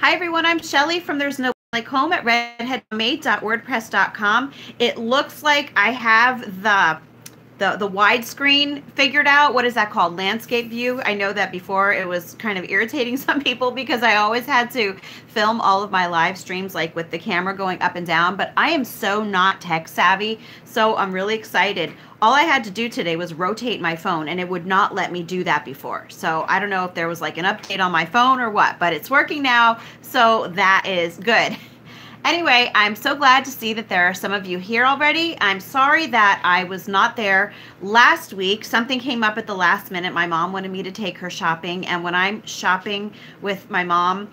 Hi everyone, I'm Shelly from There's No Like Home at redheadmate.wordpress.com. It looks like I have the widescreen figured out. What is that called? Landscape view. I know that before it was kind of irritating some people because I always had to film all of my live streams like with the camera going up and down, but I am so not tech savvy, so I'm really excited. All I had to do today was rotate my phone and it would not let me do that before. So I don't know if there was like an update on my phone or what, but it's working now, so that is good. Anyway, I'm so glad to see that there are some of you here already. I'm sorry that I was not there last week. Something came up at the last minute. My mom wanted me to take her shopping, and when I'm shopping with my mom,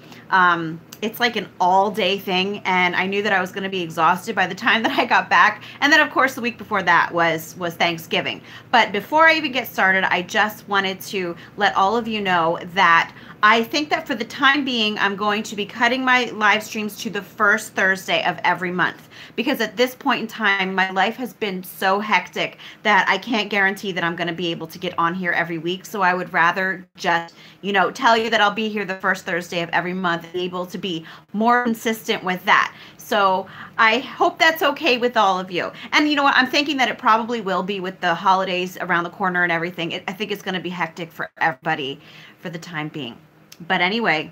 it's like an all-day thing, and I knew that I was going to be exhausted by the time that I got back. And then, of course, the week before that was Thanksgiving. But before I even get started, I just wanted to let all of you know that I think that for the time being, I'm going to be cutting my live streams to the first Thursday of every month, because at this point in time, my life has been so hectic that I can't guarantee that I'm going to be able to get on here every week. So I would rather just, tell you that I'll be here the first Thursday of every month and able to be more consistent with that. So I hope that's okay with all of you. And you know what? I'm thinking that it probably will be with the holidays around the corner and everything. I think it's going to be hectic for everybody for the time being. But anyway,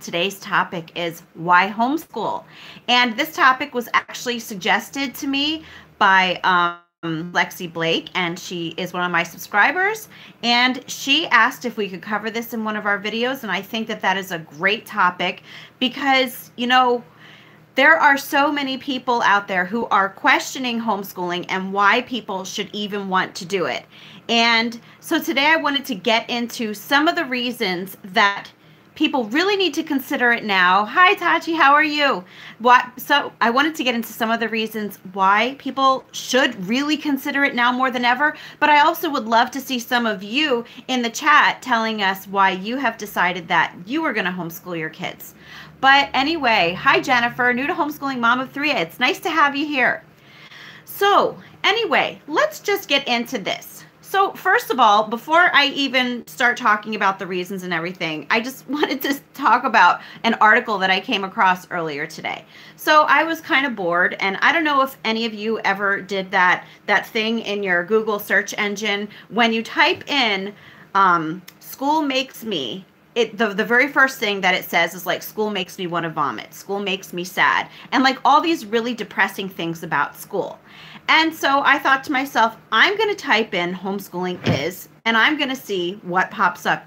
today's topic is why homeschool. And this topic was actually suggested to me by Lexi Blake, and she is one of my subscribers, and she asked if we could cover this in one of our videos, and I think that that is a great topic because, there are so many people out there who are questioning homeschooling and why people should even want to do it. And so today I wanted to get into some of the reasons that people really need to consider it now. Hi, Tachi, how are you? So I wanted to get into some of the reasons why people should really consider it now more than ever. But I also would love to see some of you in the chat telling us why you have decided that you are going to homeschool your kids. But anyway, hi, Jennifer, new to homeschooling mom of 3. It's nice to have you here. So anyway, let's just get into this. So first of all, before I even start talking about the reasons and everything, I just wanted to talk about an article that I came across earlier today. So I was kind of bored, and I don't know if any of you ever did that thing in your Google search engine when you type in school makes me. The very first thing that it says is like, school makes me want to vomit, school makes me sad, and like all these really depressing things about school. And so I thought to myself, I'm going to type in homeschooling is, and I'm going to see what pops up,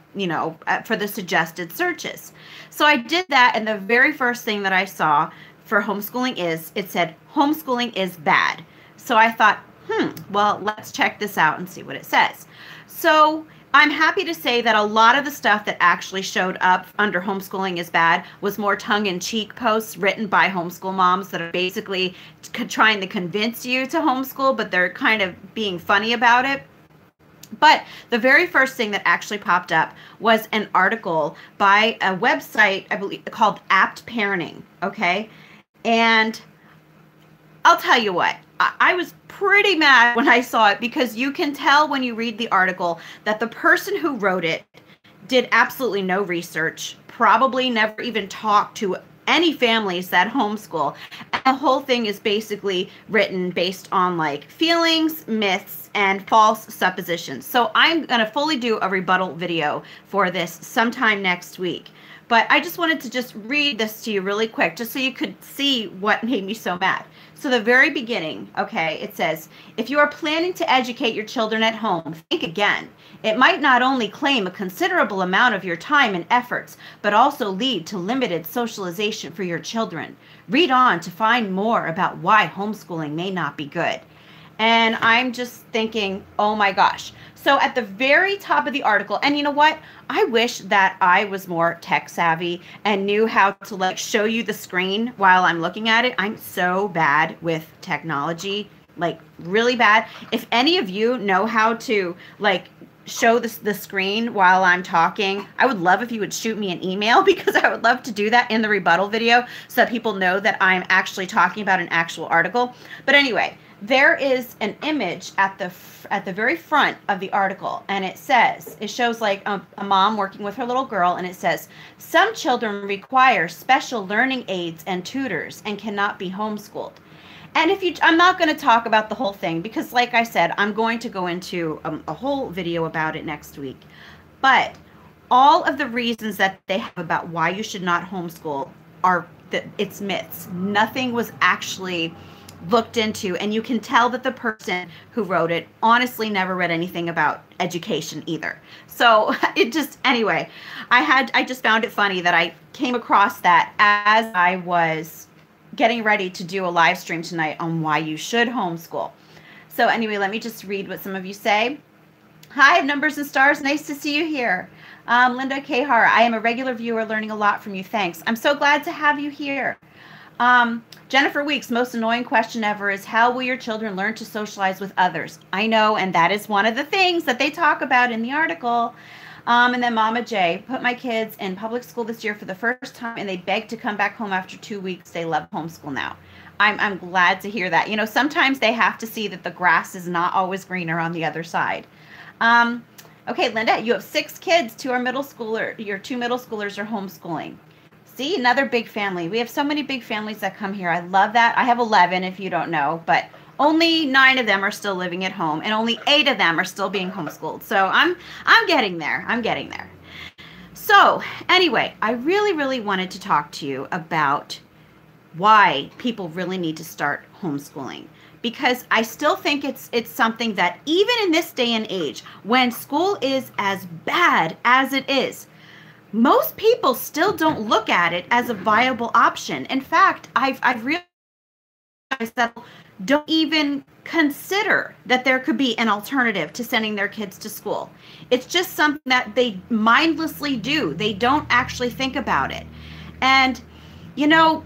for the suggested searches. So I did that, and the very first thing that I saw for homeschooling is, it said homeschooling is bad. So I thought, well, let's check this out and see what it says. So I'm happy to say that a lot of the stuff that actually showed up under homeschooling is bad was more tongue-in-cheek posts written by homeschool moms that are basically trying to convince you to homeschool, but they're kind of being funny about it. But the very first thing that actually popped up was an article by a website, I believe, called Apt Parenting, okay? And I'll tell you what, I was pretty mad when I saw it because you can tell when you read the article that the person who wrote it did absolutely no research, probably never even talked to any families that homeschool. And the whole thing is basically written based on like feelings, myths, and false suppositions. So I'm going to fully do a rebuttal video for this sometime next week. But I just wanted to just read this to you really quick, just so you could see what made me so mad. So the very beginning, okay, it says, if you are planning to educate your children at home, think again. It might not only claim a considerable amount of your time and efforts, but also lead to limited socialization for your children. Read on to find more about why homeschooling may not be good. And I'm just thinking, oh my gosh. So at the very top of the article, and you know what? I wish that I was more tech savvy and knew how to like show you the screen while I'm looking at it. I'm so bad with technology, like really bad. If any of you know how to like show the screen while I'm talking, I would love if you would shoot me an email because I would love to do that in the rebuttal video so that people know that I'm actually talking about an actual article. But anyway, there is an image at the very front of the article, and it shows like a mom working with her little girl, and it says some children require special learning aids and tutors and cannot be homeschooled. And I'm not going to talk about the whole thing because, like I said, I'm going to go into a whole video about it next week. But all of the reasons that they have about why you should not homeschool are that it's myths. Nothing was actually looked into, and you can tell that the person who wrote it honestly never read anything about education either. So anyway, I just found it funny that I came across that as I was getting ready to do a live stream tonight on why you should homeschool. So anyway, let me just read what some of you say. Hi, Numbers and Stars. Nice to see you here. Linda Kahar, I am a regular viewer, learning a lot from you. Thanks. I'm so glad to have you here. Jennifer Weeks, most annoying question ever is how will your children learn to socialize with others? I know, and that is one of the things that they talk about in the article. And then Mama J, put my kids in public school this year for the first time, and they begged to come back home after 2 weeks. They love homeschool now. I'm glad to hear that. You know, sometimes they have to see that the grass is not always greener on the other side. Okay, Linda, you have 6 kids. Your 2 middle schoolers are homeschooling. See, another big family. We have so many big families that come here. I love that. I have 11, if you don't know, but only 9 of them are still living at home, and only 8 of them are still being homeschooled. So I'm getting there. I'm getting there. So anyway, I really wanted to talk to you about why people really need to start homeschooling, because I still think it's something that even in this day and age, when school is as bad as it is, most people still don't look at it as a viable option. In fact, I've realized that don't even consider that there could be an alternative to sending their kids to school. It's just something that they mindlessly do. They don't actually think about it. And, you know,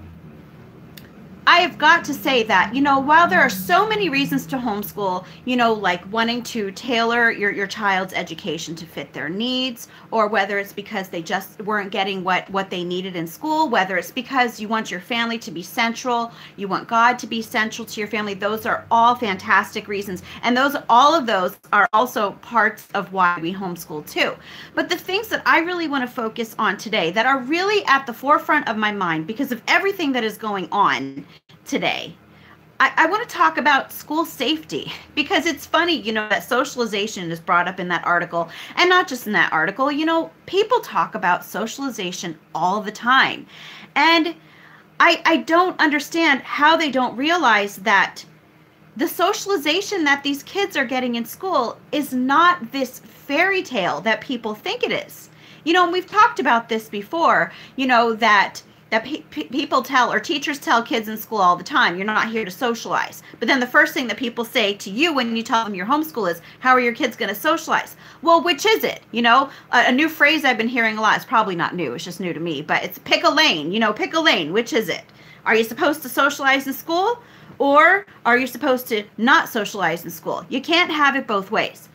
I have got to say that, you know, while there are so many reasons to homeschool, you know, like wanting to tailor your child's education to fit their needs, or whether it's because they just weren't getting what they needed in school, whether it's because you want your family to be central, you want God to be central to your family, those are all fantastic reasons. And all of those are also parts of why we homeschool too. But the things that I really want to focus on today that are really at the forefront of my mind because of everything that is going on today, I want to talk about school safety, because it's funny, you know, that socialization is brought up in that article, and not just in that article. You know, people talk about socialization all the time, and I don't understand how they don't realize that the socialization that these kids are getting in school is not this fairy tale that people think it is. You know, and we've talked about this before, you know, that people tell, or teachers tell kids in school all the time, you're not here to socialize. But then the first thing that people say to you when you tell them your homeschool is, how are your kids going to socialize? Well, which is it? You know, a new phrase I've been hearing a lot, it's probably not new, it's just new to me, but it's pick a lane. You know, pick a lane. Which is it? Are you supposed to socialize in school, or are you supposed to not socialize in school? You can't have it both ways.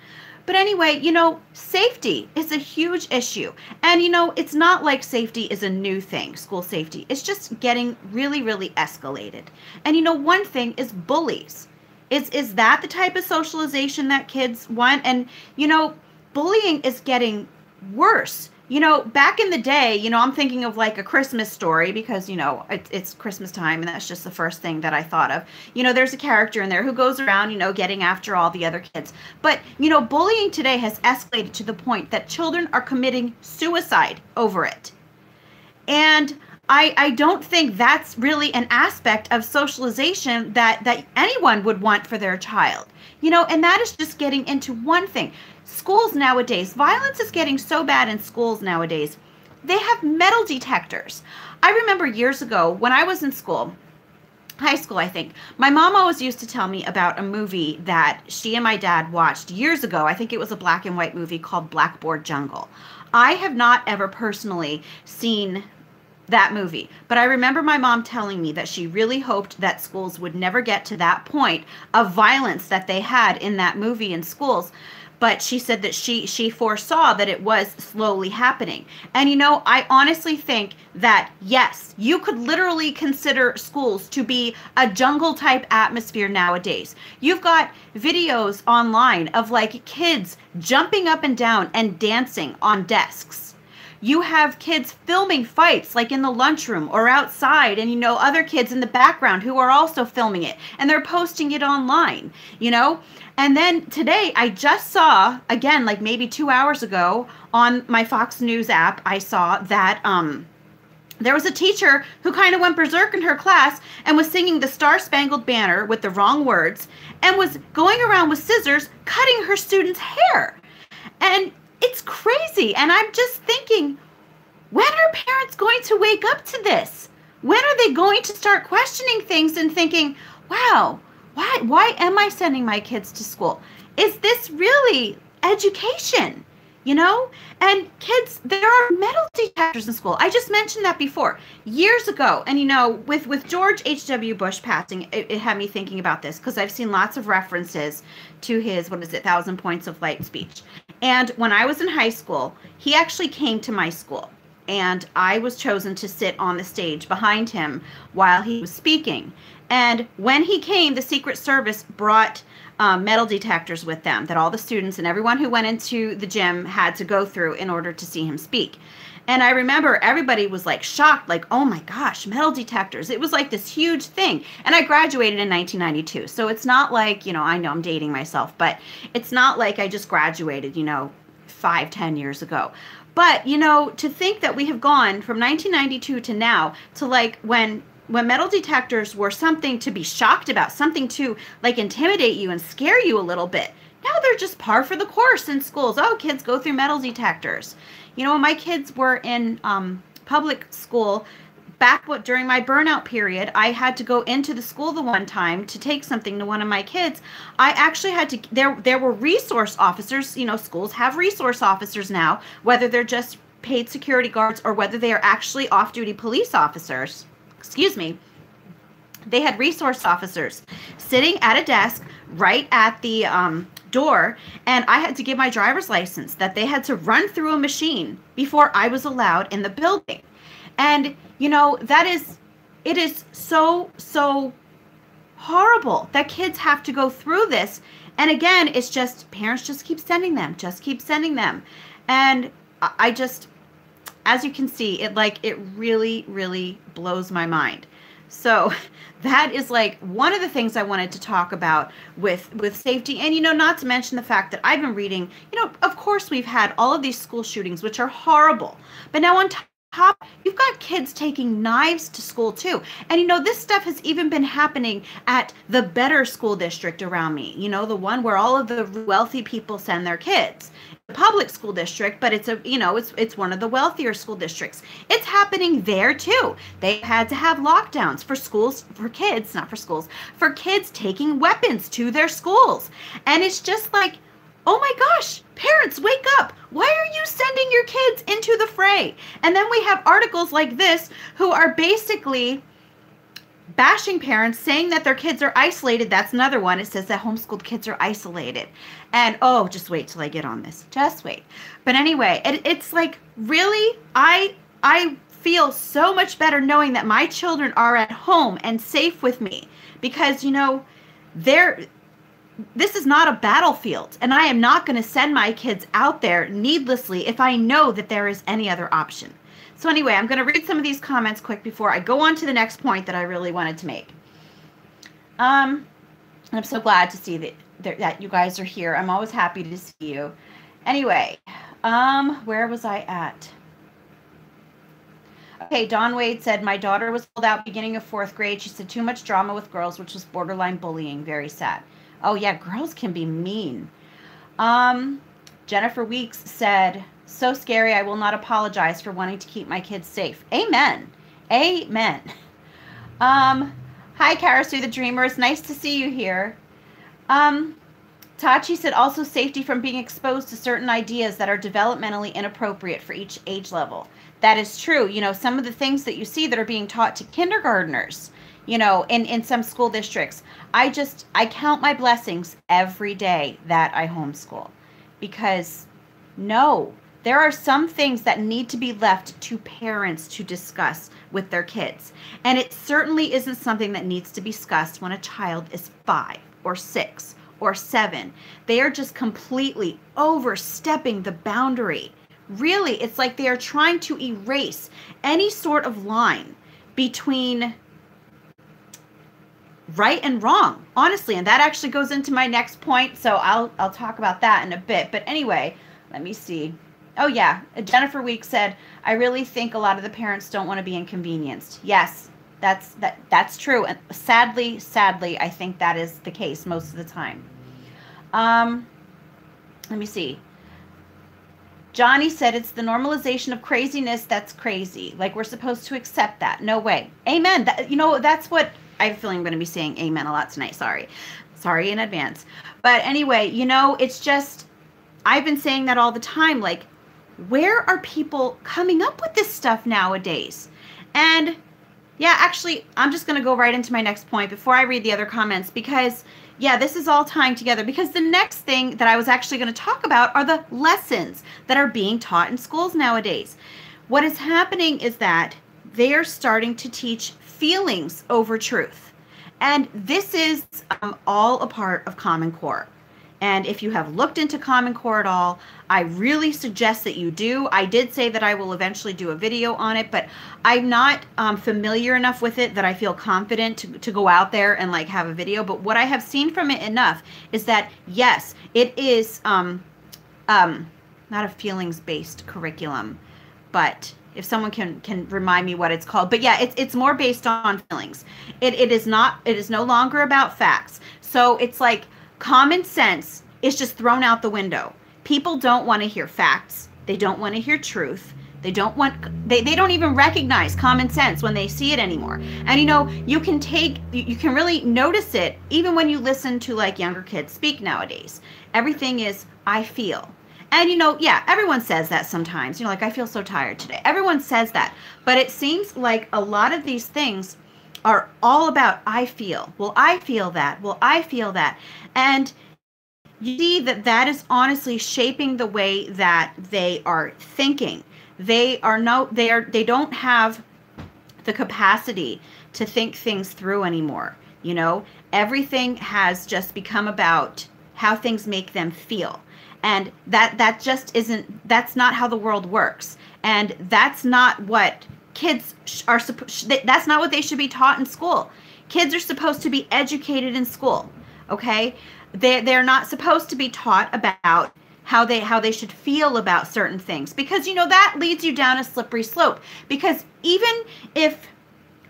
But anyway, you know, safety is a huge issue. And, you know, it's not like safety is a new thing, school safety. It's just getting really escalated. And, you know, one thing is bullies. Is that the type of socialization that kids want? And, you know, bullying is getting worse. You know, back in the day, you know, I'm thinking of like A Christmas Story, because, you know, it's Christmas time, and that's just the first thing that I thought of. You know, there's a character in there who goes around, you know, getting after all the other kids. But, you know, bullying today has escalated to the point that children are committing suicide over it. And I don't think that's really an aspect of socialization that anyone would want for their child. You know, and that is just getting into one thing. Schools nowadays, violence is getting so bad in schools nowadays. They have metal detectors. I remember years ago when I was in school, high school, I think, my mom always used to tell me about a movie that she and my dad watched years ago. I think it was a black and white movie called Blackboard Jungle. I have not ever personally seen that movie, but I remember my mom telling me that she really hoped that schools would never get to that point of violence that they had in that movie in schools. but she said that she foresaw that it was slowly happening. And, you know, I honestly think that, yes, you could literally consider schools to be a jungle type atmosphere nowadays. You've got videos online of like kids jumping up and down and dancing on desks. You have kids filming fights like in the lunchroom or outside, and, you know, other kids in the background who are also filming it, and they're posting it online, you know. And then today I just saw, again, like maybe 2 hours ago on my Fox News app, I saw that there was a teacher who kind of went berserk in her class and was singing the Star Spangled Banner with the wrong words and was going around with scissors cutting her students' hair. And it's crazy. And I'm just thinking, when are parents going to wake up to this? When are they going to start questioning things and thinking, wow, why am I sending my kids to school? Is this really education? You know? And kids, there are metal detectors in school. I just mentioned that before, years ago. And, you know, with George H.W. Bush passing, it had me thinking about this because I've seen lots of references to his, 1,000 Points of Light speech. And when I was in high school, he actually came to my school, and I was chosen to sit on the stage behind him while he was speaking. And when he came, the Secret Service brought metal detectors with them that all the students and everyone who went into the gym had to go through in order to see him speak. And I remember everybody was like shocked, like, oh my gosh, metal detectors. It was like this huge thing. And I graduated in 1992. So it's not like, you know, I know I'm dating myself, but it's not like I just graduated, you know, 5-10 years ago. But, you know, to think that we have gone from 1992 to now to like when metal detectors were something to be shocked about, something to like intimidate you and scare you a little bit. Now they're just par for the course in schools. Oh, kids go through metal detectors. You know, when my kids were in public school, during my burnout period, I had to go into the school the one time to take something to one of my kids. I actually had to, there were resource officers. You know, schools have resource officers now, whether they're just paid security guards or whether they are actually off-duty police officers. Excuse me. They had resource officers sitting at a desk right at the door, and I had to give my driver's license that they had to run through a machine before I was allowed in the building. And, you know, it is so horrible that kids have to go through this. And again, it's just, parents just keep sending them. And I just, as you can see, it really blows my mind. So that is like one of the things I wanted to talk about with safety. And, you know, not to mention the fact that I've been reading, you know, of course we've had all of these school shootings, which are horrible. But now on top, you've got kids taking knives to school too. And, you know, this stuff has even been happening at the better school district around me. You know, the one where all of the wealthy people send their kids. Public school district, but it's it's one of the wealthier school districts. It's happening there too. They've had to have lockdowns for schools, for kids, not for schools, for kids taking weapons to their schools. And it's just like, oh my gosh, parents, wake up. Why are you sending your kids into the fray? And then we have articles like this who are basically bashing parents, saying that their kids are isolated. That's another one. It says that homeschooled kids are isolated. And, oh, just wait till I get on this. Just wait. But anyway, it's like, really, I feel so much better knowing that my children are at home and safe with me. Because, you know, this is not a battlefield. And I am not going to send my kids out there needlessly if I know that there is any other option. So anyway, I'm going to read some of these comments quick before I go on to the next point that I really wanted to make. I'm so glad to see that you guys are here. I'm always happy to see you. Anyway, where was I at? Okay, Dawn Wade said, my daughter was pulled out beginning of 4th grade. She said too much drama with girls, which was borderline bullying. Very sad. Oh, yeah, girls can be mean. Jennifer Weeks said, so scary, I will not apologize for wanting to keep my kids safe. Amen. Amen. Hi, Karasu the Dreamer. It's nice to see you here. Tachi said also safety from being exposed to certain ideas that are developmentally inappropriate for each age level. That is true. You know, some of the things that you see that are being taught to kindergartners, you know, in some school districts. I count my blessings every day that I homeschool. because no, there are some things that need to be left to parents to discuss with their kids. And it certainly isn't something that needs to be discussed when a child is 5 or 6 or 7. They are just completely overstepping the boundary. Really, it's like they are trying to erase any sort of line between right and wrong, honestly. And that actually goes into my next point, so I'll talk about that in a bit. But anyway, let me see. Oh yeah, Jennifer Week said, I really think a lot of the parents don't want to be inconvenienced. Yes, that's true. And sadly, I think that is the case most of the time. Let me see. Johnny said, it's the normalization of craziness that's crazy. Like, we're supposed to accept that. No way. Amen. That, that's what I have a feeling I'm going to be saying amen a lot tonight. Sorry in advance. But anyway, it's just, I've been saying that all the time. Like, where are people coming up with this stuff nowadays? And yeah, actually, I'm just going to go right into my next point before I read the other comments, because yeah, this is all tying together, because the next thing that I was actually going to talk about are the lessons that are being taught in schools nowadays. What is happening is that they are starting to teach feelings over truth. And this is all a part of Common Core. And if you have looked into Common Core at all, I really suggest that you do. I did say that I will eventually do a video on it, but I'm not familiar enough with it that I feel confident to go out there and like have a video. But what I have seen from it enough is that, yes, it is not a feelings-based curriculum, but if someone can remind me what it's called. But yeah, it's more based on feelings. It is no longer about facts. So it's like, common sense is just thrown out the window. People don't want to hear facts. They don't want to hear truth. They don't even recognize common sense when they see it anymore. And you can really notice it even when you listen to like younger kids speak nowadays. Everything is, I feel. And yeah, everyone says that sometimes. Like, I feel so tired today. Everyone says that. But it seems like a lot of these things are all about I feel. Well, I feel that. Well, I feel that. And you see that is honestly shaping the way that they are thinking. They don't have the capacity to think things through anymore. Everything has just become about how things make them feel. And that just that's not how the world works. And that's not what kids are that's not what they should be taught in school. Kids are supposed to be educated in school, okay? They're not supposed to be taught about how they should feel about certain things, because that leads you down a slippery slope. Because even if,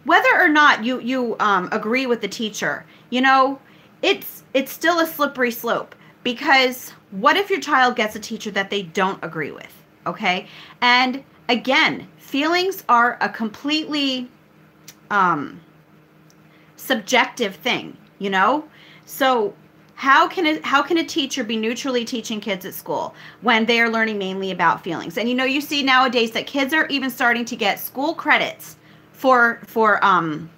whether or not you agree with the teacher, it's still a slippery slope. Because what if your child gets a teacher that they don't agree with, okay? And again, feelings are a completely subjective thing, So how can a teacher be neutrally teaching kids at school when they are learning mainly about feelings? And you see nowadays that kids are even starting to get school credits for I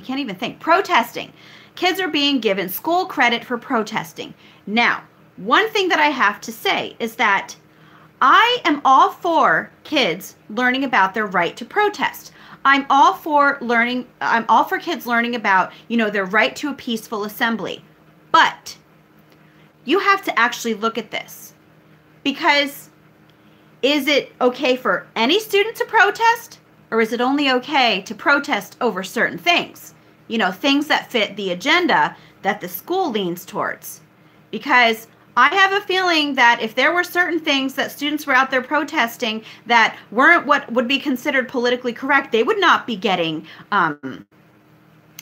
can't even think, protesting. Kids are being given school credit for protesting. Now, one thing that I have to say is that I am all for kids learning about their right to protest. I'm all for kids learning about, their right to a peaceful assembly. But you have to actually look at this, because is it okay for any student to protest, or is it only okay to protest over certain things? Things that fit the agenda that the school leans towards. Because I have a feeling that if there were certain things that students were out there protesting that weren't what would be considered politically correct, they would not be getting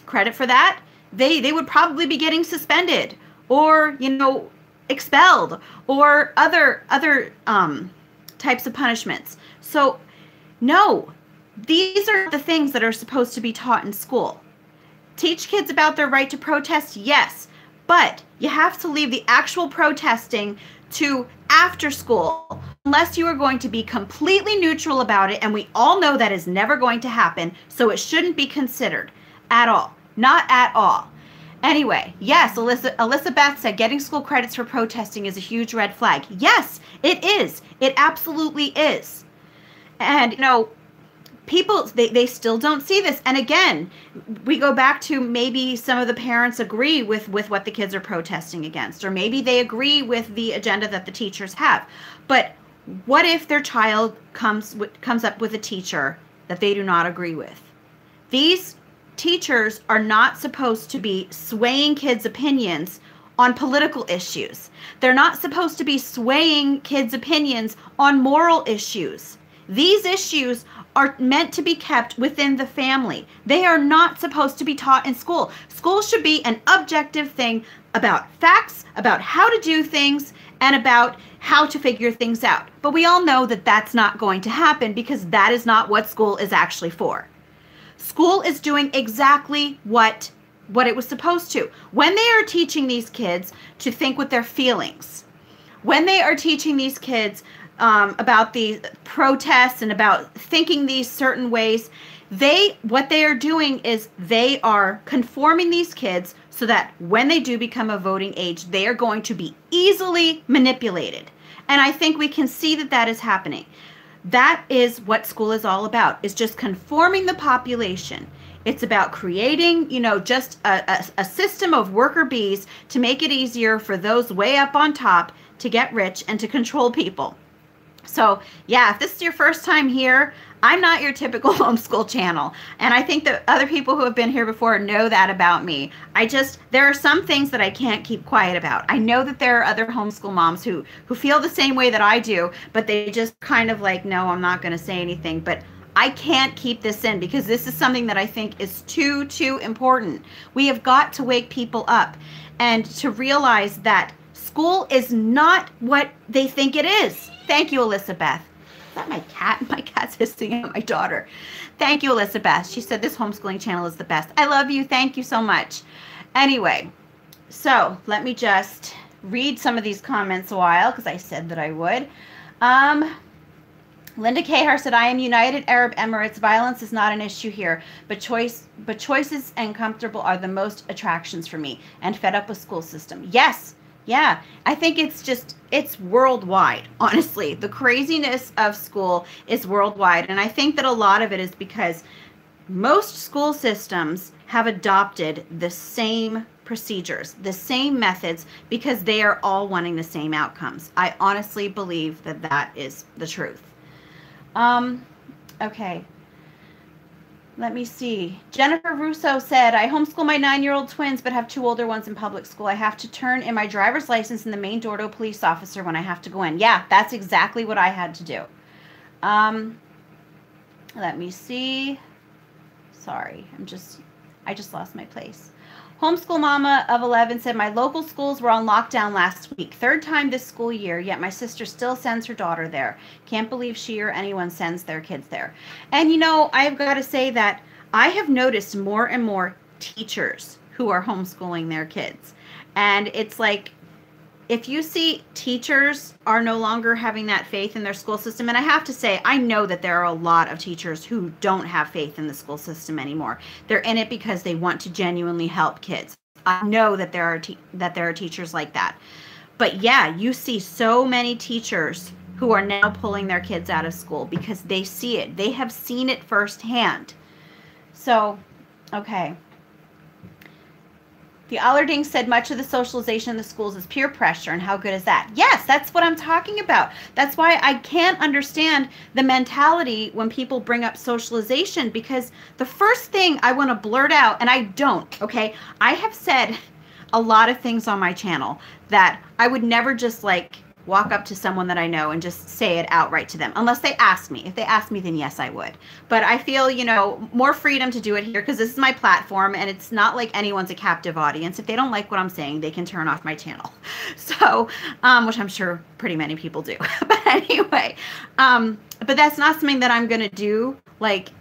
credit for that. They would probably be getting suspended or, expelled or other types of punishments. So, no, these are the things that are supposed to be taught in school. Teach kids about their right to protest, yes, but you have to leave the actual protesting to after school, unless you are going to be completely neutral about it, and we all know that is never going to happen, so it shouldn't be considered at all. Not at all. Anyway, yes, Alyssa Beth said getting school credits for protesting is a huge red flag. Yes, it is. It absolutely is. And, people, they still don't see this. And again, we go back to maybe some of the parents agree with what the kids are protesting against, or maybe they agree with the agenda that the teachers have. But what if their child comes up with a teacher that they do not agree with? These teachers are not supposed to be swaying kids' opinions on political issues. They're not supposed to be swaying kids' opinions on moral issues. These issues are meant to be kept within the family. They are not supposed to be taught in school. School should be an objective thing about facts, about how to do things, and about how to figure things out. But we all know that that's not going to happen because that is not what school is actually for. School is doing exactly what it was supposed to. When they are teaching these kids to think with their feelings, when they are teaching these kids about the protests and about thinking these certain ways, what they are doing is they are conforming these kids so that when they do become a voting age, they are going to be easily manipulated. And I think we can see that that is happening. That is what school is all about, is just conforming the population. It's about creating, just a system of worker bees to make it easier for those way up on top to get rich and to control people. So yeah, if this is your first time here, I'm not your typical homeschool channel. And I think that other people who have been here before know that about me. There are some things that I can't keep quiet about. I know that there are other homeschool moms who feel the same way that I do, but they just kind of like, no, I'm not going to say anything. But I can't keep this in because this is something that I think is too important. We have got to wake people up and to realize that school is not what they think it is. Thank you, Elizabeth. Is that my cat? My cat's hissing at my daughter. Thank you, Elizabeth. She said this homeschooling channel is the best. I love you. Thank you so much. Anyway, so let me just read some of these comments a while because I said that I would. Linda Kahar said, I am United Arab Emirates. Violence is not an issue here, but choices and comfortable are the most attractions for me, and fed up with school system. Yes. Yeah, I think it's worldwide, honestly. The craziness of school is worldwide. And I think that a lot of it is because most school systems have adopted the same procedures, the same methods, because they are all wanting the same outcomes. I honestly believe that that is the truth. Okay. Let me see. Jennifer Russo said, I homeschool my 9-year-old twins, but have 2 older ones in public school. I have to turn in my driver's license in the main door to a police officer when I have to go in. Yeah, that's exactly what I had to do. Let me see. Sorry, I just lost my place. Homeschool Mama of 11 said, my local schools were on lockdown last week. 3rd time this school year, yet my sister still sends her daughter there. Can't believe she or anyone sends their kids there. And I've got to say that I have noticed more and more teachers who are homeschooling their kids. And it's like, if you see teachers are no longer having that faith in their school system, and I have to say, I know that there are a lot of teachers who don't have faith in the school system anymore. They're in it because they want to genuinely help kids. I know that there are teachers like that. But yeah, you see so many teachers who are now pulling their kids out of school because they see it. They have seen it firsthand. So, okay. The Allerding said much of the socialization in the schools is peer pressure, and how good is that? Yes, that's what I'm talking about. That's why I can't understand the mentality when people bring up socialization, because the first thing I want to blurt out, and I don't, okay? I have said a lot of things on my channel that I would never just walk up to someone that I know and just say it outright to them, unless they ask me. If they ask me, then yes, I would. But I feel, more freedom to do it here because this is my platform and it's not like anyone's a captive audience. If they don't like what I'm saying, they can turn off my channel. So, which I'm sure pretty many people do. But anyway, but that's not something that I'm going to do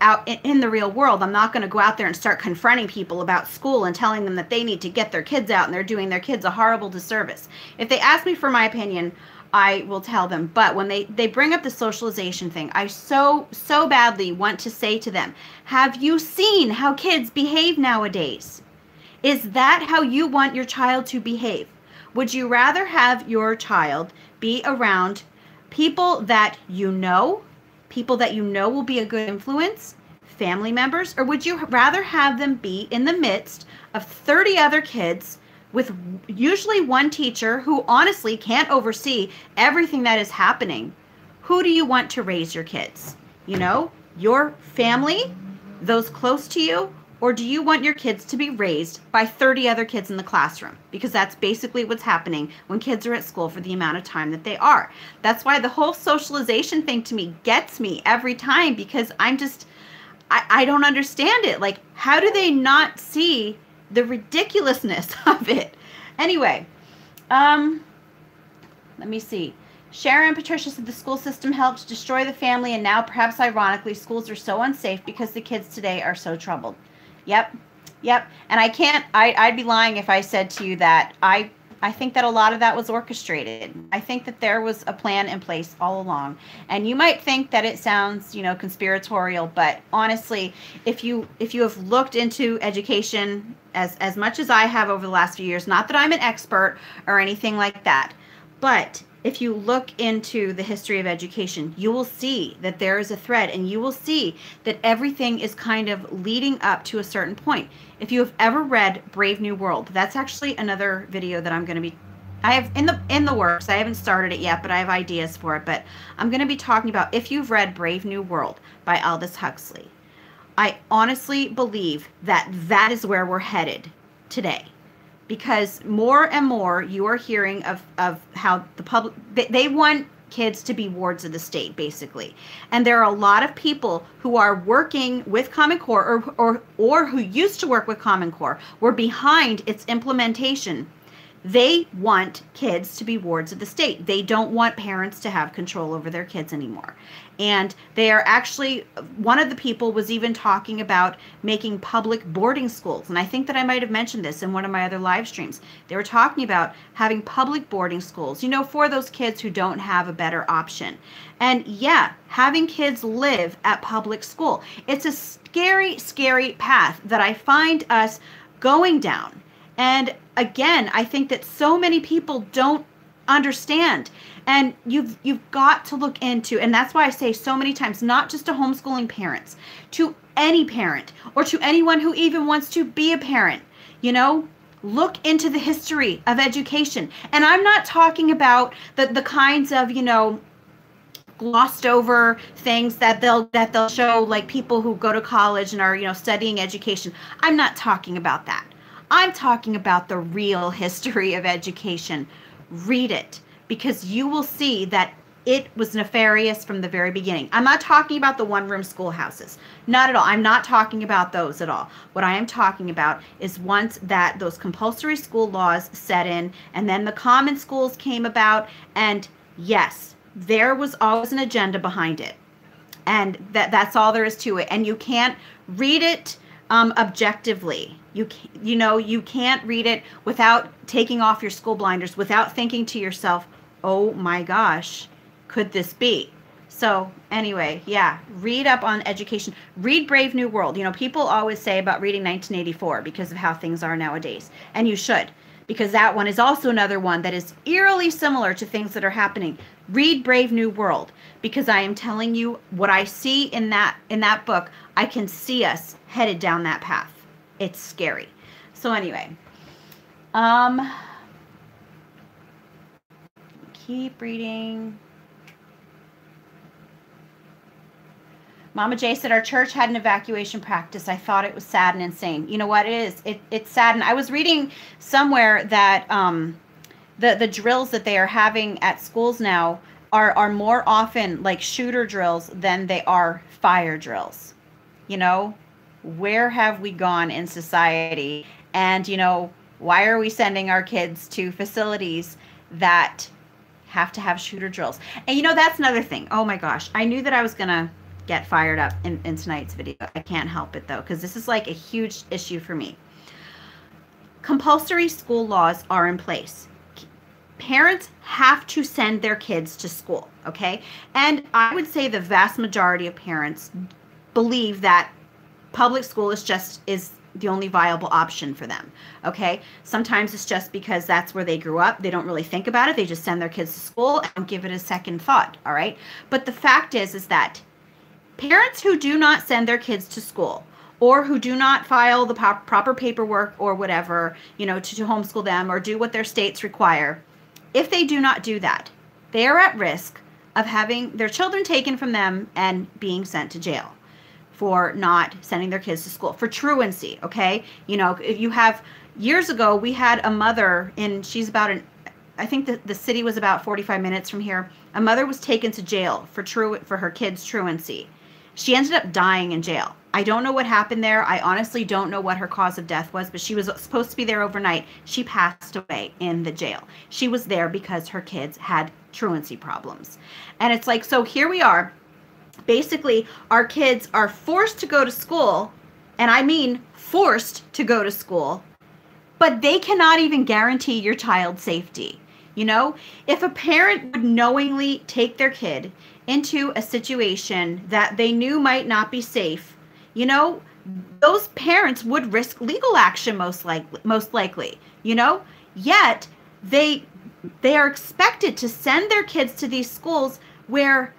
out in the real world. I'm not going to go out there and start confronting people about school and telling them that they need to get their kids out and they're doing their kids a horrible disservice. If they ask me for my opinion, I will tell them. But when they bring up the socialization thing, I so badly want to say to them, have you seen how kids behave nowadays? Is that how you want your child to behave? Would you rather have your child be around people that you know will be a good influence, family members, or would you rather have them be in the midst of 30 other kids with usually one teacher who honestly can't oversee everything that is happening? Who do you want to raise your kids? You know, your family, those close to you, or do you want your kids to be raised by 30 other kids in the classroom? Because that's basically what's happening when kids are at school for the amount of time that they are. That's why the whole socialization thing to me gets me every time, because I don't understand it. Like, how do they not see the ridiculousness of it? Anyway, let me see. Sharon and Patricia said the school system helped destroy the family, and now, perhaps ironically, schools are so unsafe because the kids today are so troubled. Yep. And I'd be lying if I said to you that I think that a lot of that was orchestrated. I think that there was a plan in place all along. And you might think that it sounds, conspiratorial, but honestly, if you have looked into education as much as I have over the last few years, not that I'm an expert or anything like that, but if you look into the history of education, you will see that there is a thread, and you will see that everything is kind of leading up to a certain point. If you have ever read Brave New World, that's actually another video that I have in the works. I haven't started it yet, but I have ideas for it. But I'm going to be talking about, if you've read Brave New World by Aldous Huxley, I honestly believe that that is where we're headed today. Because more and more you are hearing of how the public, they want kids to be wards of the state, basically. And there are a lot of people who are working with Common Core or who used to work with Common Core, were behind its implementation. They want kids to be wards of the state. They don't want parents to have control over their kids anymore. And they are actually, one of the people was even talking about making public boarding schools. And I think that I might have mentioned this in one of my other live streams. They were talking about having public boarding schools, for those kids who don't have a better option. And yeah, having kids live at public school. It's a scary, scary path that I find us going down. And again, I think that so many people don't understand. And you've got to look into, and that's why I say so many times, not just to homeschooling parents, to any parent or to anyone who even wants to be a parent, look into the history of education. And I'm not talking about the kinds of, glossed over things that they'll show, like people who go to college and are, studying education. I'm not talking about that. I'm talking about the real history of education. Read it, because you will see that it was nefarious from the very beginning. I'm not talking about the one-room schoolhouses. Not at all. I'm not talking about those at all. What I am talking about is once that those compulsory school laws set in, and then the common schools came about, and yes, there was always an agenda behind it. And that's all there is to it. And you can't read it objectively. You can't read it without taking off your school blinders, without thinking to yourself, oh my gosh, could this be? So anyway, yeah, read up on education. Read Brave New World. People always say about reading 1984 because of how things are nowadays. And you should, because that one is also another one that is eerily similar to things that are happening. Read Brave New World, because I am telling you what I see in that book. I can see us headed down that path. It's scary. So anyway, keep reading. Mama J said our church had an evacuation practice. I thought it was sad and insane. You know what it is? It's sad. And I was reading somewhere that the drills that they are having at schools now are more often like shooter drills than they are fire drills. Where have we gone in society? And, why are we sending our kids to facilities that have to have shooter drills? And, that's another thing. Oh, my gosh. I knew that I was going to get fired up in tonight's video. I can't help it, though, because this is like a huge issue for me. Compulsory school laws are in place. Parents have to send their kids to school, okay? And I would say the vast majority of parents believe that public school is the only viable option for them. Okay. Sometimes it's just because that's where they grew up. They don't really think about it. They just send their kids to school and give it a second thought. All right. But the fact is that parents who do not send their kids to school, or who do not file the proper paperwork or whatever, to homeschool them or do what their states require, if they do not do that, they are at risk of having their children taken from them and being sent to jail for not sending their kids to school, for truancy, okay? If you have, years ago, we had a mother, and she's about I think the city was about 45 minutes from here. A mother was taken to jail for her kids' truancy. She ended up dying in jail. I don't know what happened there. I honestly don't know what her cause of death was, but she was supposed to be there overnight. She passed away in the jail. She was there because her kids had truancy problems. And it's like, so here we are. Basically, our kids are forced to go to school, and I mean forced to go to school, but they cannot even guarantee your child's safety. If a parent would knowingly take their kid into a situation that they knew might not be safe, those parents would risk legal action most likely, yet they are expected to send their kids to these schools where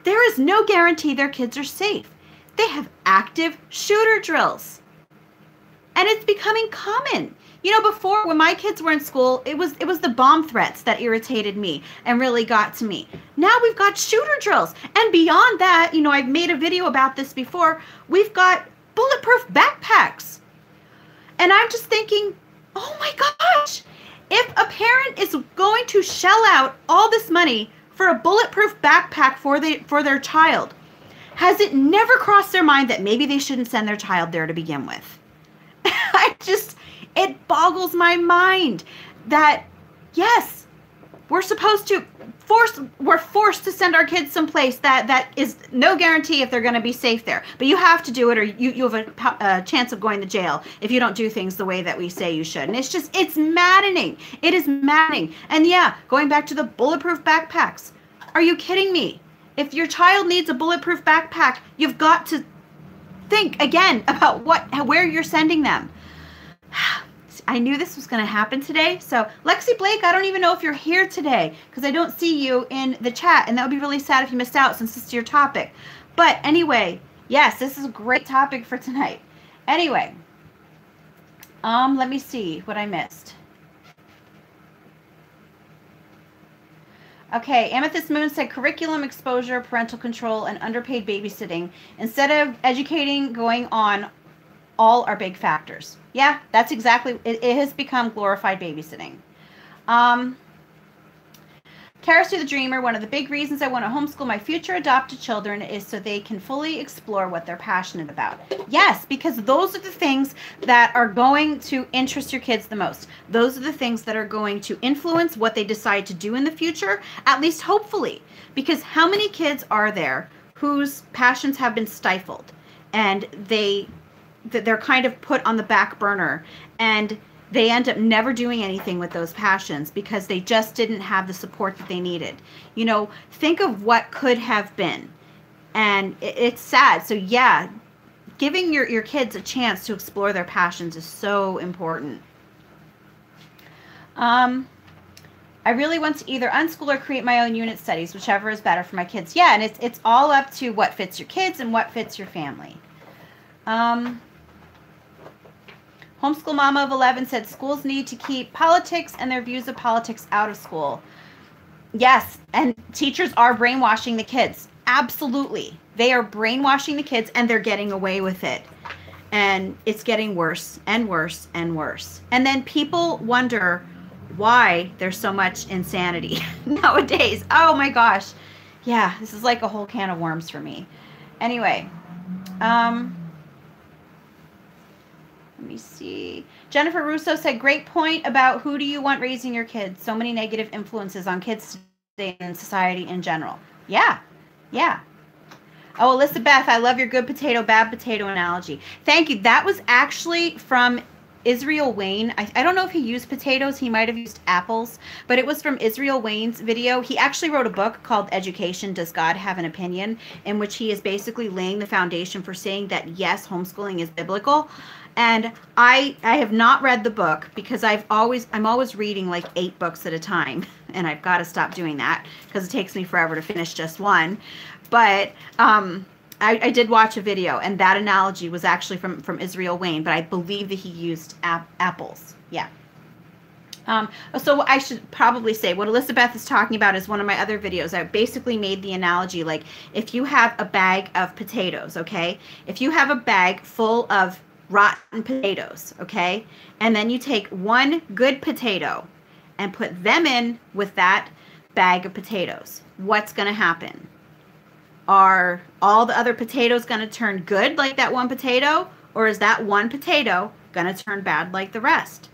there is no guarantee their kids are safe. They have active shooter drills. And it's becoming common. Before, when my kids were in school, it was the bomb threats that irritated me and really got to me. Now we've got shooter drills. And beyond that, I've made a video about this before, we've got bulletproof backpacks. And I'm just thinking, oh my gosh, if a parent is going to shell out all this money for a bulletproof backpack for their child, has it never crossed their mind that maybe they shouldn't send their child there to begin with? It boggles my mind that, yes, we're forced to send our kids someplace that is no guarantee if they're going to be safe there. But you have to do it, or you have a chance of going to jail if you don't do things the way that we say you should. And it's maddening. It is maddening. And yeah, going back to the bulletproof backpacks. Are you kidding me? If your child needs a bulletproof backpack, you've got to think again about where you're sending them. I knew this was going to happen today. So Lexi Blake, I don't even know if you're here today because I don't see you in the chat, and that would be really sad if you missed out since it's your topic. But anyway, yes, this is a great topic for tonight. Anyway, let me see what I missed. Okay, Amethyst Moon said curriculum exposure, parental control, and underpaid babysitting instead of educating going on all are big factors. Yeah, that's exactly, it has become glorified babysitting. Karis the Dreamer, one of the big reasons I want to homeschool my future adopted children is so they can fully explore what they're passionate about. Yes, because those are the things that are going to interest your kids the most. Those are the things that are going to influence what they decide to do in the future, at least hopefully. Because how many kids are there whose passions have been stifled and they're kind of put on the back burner, and they end up never doing anything with those passions because they just didn't have the support that they needed. Think of what could have been. And it's sad. So yeah, giving your kids a chance to explore their passions is so important. I really want to either unschool or create my own unit studies, whichever is better for my kids. Yeah, and it's all up to what fits your kids and what fits your family. Homeschool Mama of 11 said schools need to keep politics and their views of politics out of school. Yes, and teachers are brainwashing the kids. Absolutely. They are brainwashing the kids, and they're getting away with it. And it's getting worse and worse and worse. And then people wonder why there's so much insanity nowadays. Oh my gosh. Yeah, this is like a whole can of worms for me. Anyway, let me see. Jennifer Russo said, great point about who do you want raising your kids? So many negative influences on kids today and society in general. Yeah. Yeah. Oh, Elizabeth, I love your good potato, bad potato analogy. Thank you. That was actually from Israel Wayne. I don't know if he used potatoes. He might have used apples, but it was from Israel Wayne's video. He actually wrote a book called Education, Does God Have an Opinion? In which he is basically laying the foundation for saying that, yes, homeschooling is biblical. And I have not read the book because I'm always reading like 8 books at a time. And I've got to stop doing that because it takes me forever to finish just one. But I did watch a video, and that analogy was actually from Israel Wayne, but I believe that he used apples. Yeah. So I should probably say what Elizabeth is talking about is one of my other videos. I basically made the analogy like if you have a bag of potatoes, okay? If you have a bag full of rotten potatoes, okay? And then you take one good potato and put them in with that bag of potatoes. What's going to happen? Are all the other potatoes going to turn good like that one potato? Or is that one potato going to turn bad like the rest?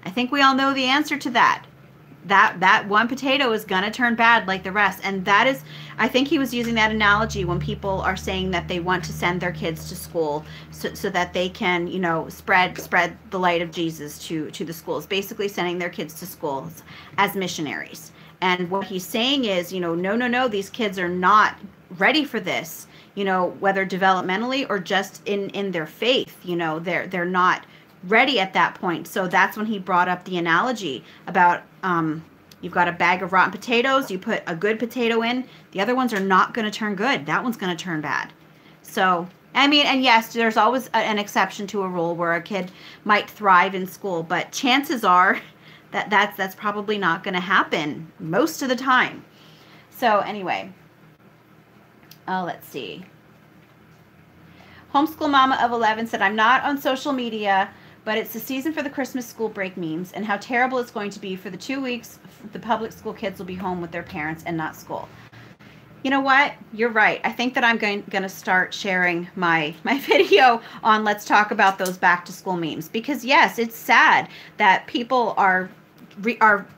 I think we all know the answer to that. That one potato is going to turn bad like the rest. And that is, I think he was using that analogy when people are saying that they want to send their kids to school so that they can, you know, spread the light of Jesus to the schools. Basically sending their kids to schools as missionaries. And what he's saying is, you know, no, these kids are not ready for this, you know, whether developmentally or just in their faith, you know, they're not ready at that point. So that's when he brought up the analogy about you've got a bag of rotten potatoes, you put a good potato in, the other ones are not going to turn good. That one's going to turn bad. So, I mean, and yes, there's always an exception to a rule where a kid might thrive in school, but chances are that that's probably not going to happen most of the time. So anyway, let's see. Homeschool Mama of 11 said, I'm not on social media, but it's the season for the Christmas school break memes and how terrible it's going to be for the 2 weeks the public school kids will be home with their parents and not school. You know what? You're right. I think that I'm going to start sharing my video on let's talk about those back to school memes, because yes, it's sad that people are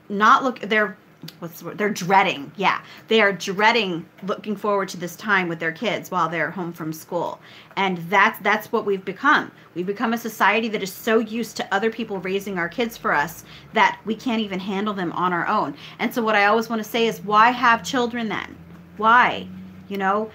not they're dreading. Yeah, they are dreading looking forward to this time with their kids while they're home from school. And that's what we've become. We've become a society that is so used to other people raising our kids for us that we can't even handle them on our own. And so what I always want to say is, why have children then? Why? You know,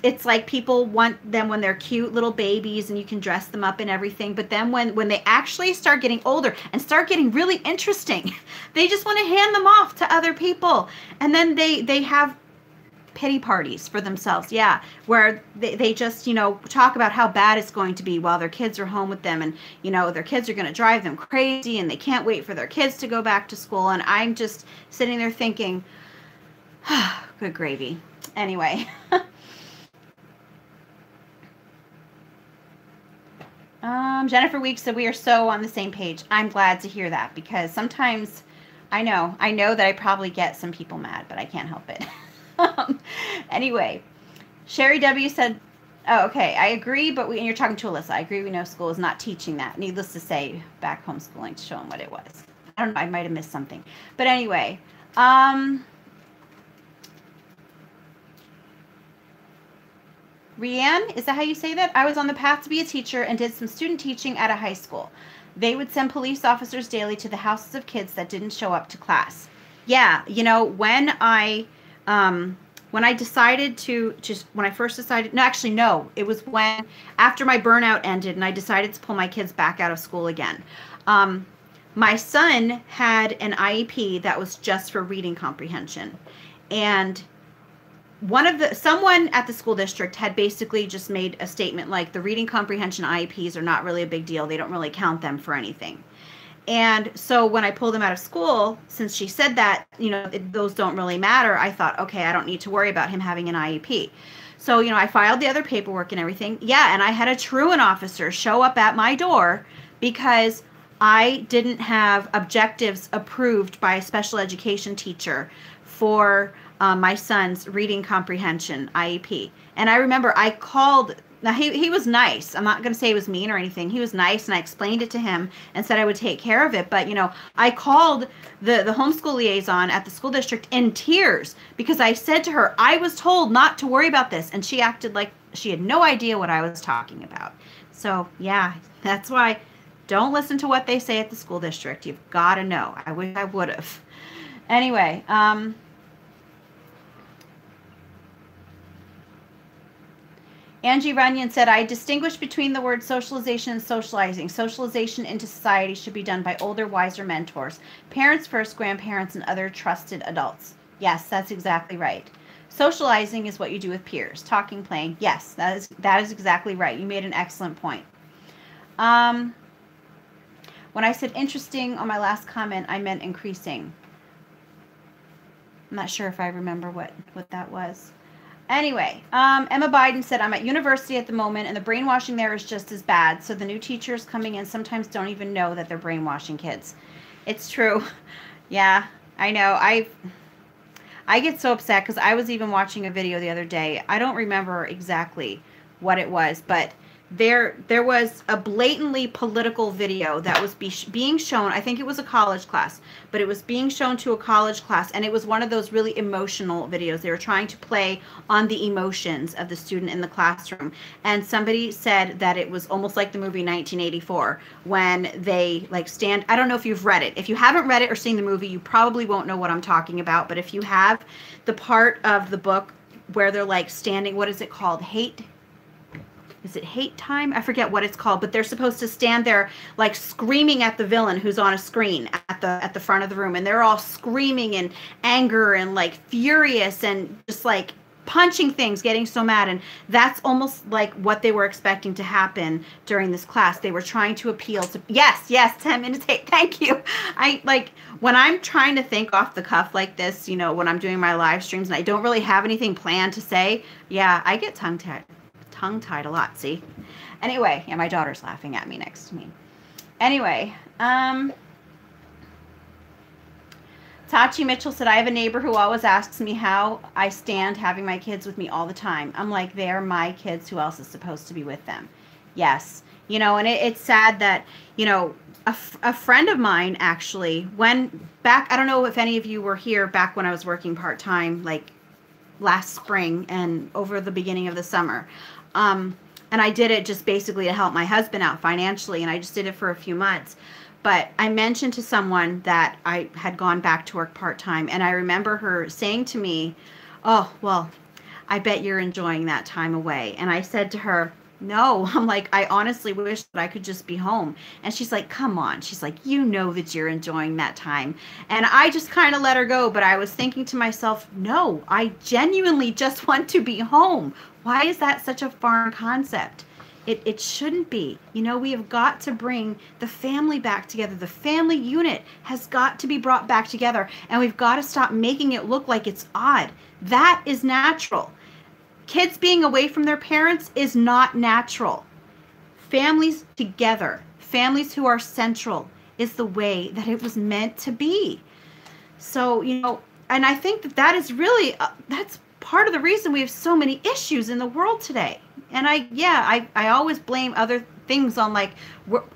it's like people want them when they're cute little babies and you can dress them up and everything. But then when they actually start getting older and start getting really interesting, they just want to hand them off to other people. And then they have pity parties for themselves. Yeah. Where they just, you know, talk about how bad it's going to be while their kids are home with them. And, you know, their kids are going to drive them crazy and they can't wait for their kids to go back to school. And I'm just sitting there thinking, good gravy. Anyway. Jennifer Weeks said we are so on the same page. I'm glad to hear that, because sometimes I know that I probably get some people mad, but I can't help it. Anyway, Sherry W said, oh, okay, I agree, but and you're talking to Alyssa. I agree, we know school is not teaching that. Needless to say, back homeschooling to show them what it was. I don't know, I might have missed something. But anyway, Rianne, is that how you say that? I was on the path to be a teacher and did some student teaching at a high school. They would send police officers daily to the houses of kids that didn't show up to class. Yeah, you know, when I decided to it was when, after my burnout ended and I decided to pull my kids back out of school again. My son had an IEP that was just for reading comprehension. And someone at the school district had basically just made a statement like the reading comprehension IEPs are not really a big deal. They don't really count them for anything. And so when I pulled him out of school, since she said that, you know, those don't really matter, I thought, okay, I don't need to worry about him having an IEP. So, you know, I filed the other paperwork and everything. Yeah, and I had a truant officer show up at my door because I didn't have objectives approved by a special education teacher for my son's reading comprehension IEP. And I remember I called, now he was nice. I'm not going to say he was mean or anything. He was nice, and I explained it to him and said I would take care of it. But, you know, I called the homeschool liaison at the school district in tears because I said to her, I was told not to worry about this. And she acted like she had no idea what I was talking about. So, yeah, that's why Don't listen to what they say at the school district. You've got to know. I wish I would have. Anyway, Angie Runyon said, I distinguish between the word socialization and socializing. Socialization into society should be done by older, wiser mentors. Parents first, grandparents, and other trusted adults. Yes, that's exactly right. Socializing is what you do with peers. Talking, playing. Yes, that is exactly right. You made an excellent point. When I said interesting on my last comment, I meant increasing. I'm not sure if I remember what that was. Anyway, Emma Biden said, I'm at university at the moment, and the brainwashing there is just as bad. So the new teachers coming in sometimes don't even know that they're brainwashing kids. It's true. Yeah, I know. I get so upset because I was even watching a video the other day. I don't remember exactly what it was, but there was a blatantly political video that was being shown. I think it was a college class, but it was being shown to a college class, and it was one of those really emotional videos. They were trying to play on the emotions of the student in the classroom, and somebody said that it was almost like the movie 1984 when they like stand. I don't know if you've read it. If you haven't read it or seen the movie, you probably won't know what I'm talking about, but if you have, the part of the book where they're like standing, what is it called? Is it hate time? I forget what it's called, but they're supposed to stand there like screaming at the villain who's on a screen at the front of the room, and they're all screaming in anger and like furious and just like punching things, getting so mad. And that's almost like what they were expecting to happen during this class. They were trying to appeal to, yes, 10 minutes, thank you. I like, when I'm trying to think off the cuff like this, you know, when I'm doing my live streams and I don't really have anything planned to say, yeah, I get tongue-tied a lot, see? Anyway, yeah, my daughter's laughing at me next to me. Anyway, Tachi Mitchell said, I have a neighbor who always asks me how I stand having my kids with me all the time. I'm like, they're my kids. Who else is supposed to be with them? Yes. You know, and it's sad that, you know, a friend of mine actually, I don't know if any of you were here back when I was working part-time, like last spring and over the beginning of the summer. And I did it just basically to help my husband out financially, and I just did it for a few months. But I mentioned to someone that I had gone back to work part-time, and I remember her saying to me, oh, well, I bet you're enjoying that time away. And I said to her, no, I'm like, I honestly wish that I could just be home. And she's like, come on. She's like, you know that you're enjoying that time. And I just kind of let her go. But I was thinking to myself, no, I genuinely just want to be home. Why is that such a foreign concept? It shouldn't be. You know, we have got to bring the family back together. The family unit has got to be brought back together. And we've got to stop making it look like it's odd. That is natural. Kids being away from their parents is not natural. Families together, families who are central, is the way that it was meant to be. So, you know, and I think that is really, that's part of the reason we have so many issues in the world today. And I always blame other things on like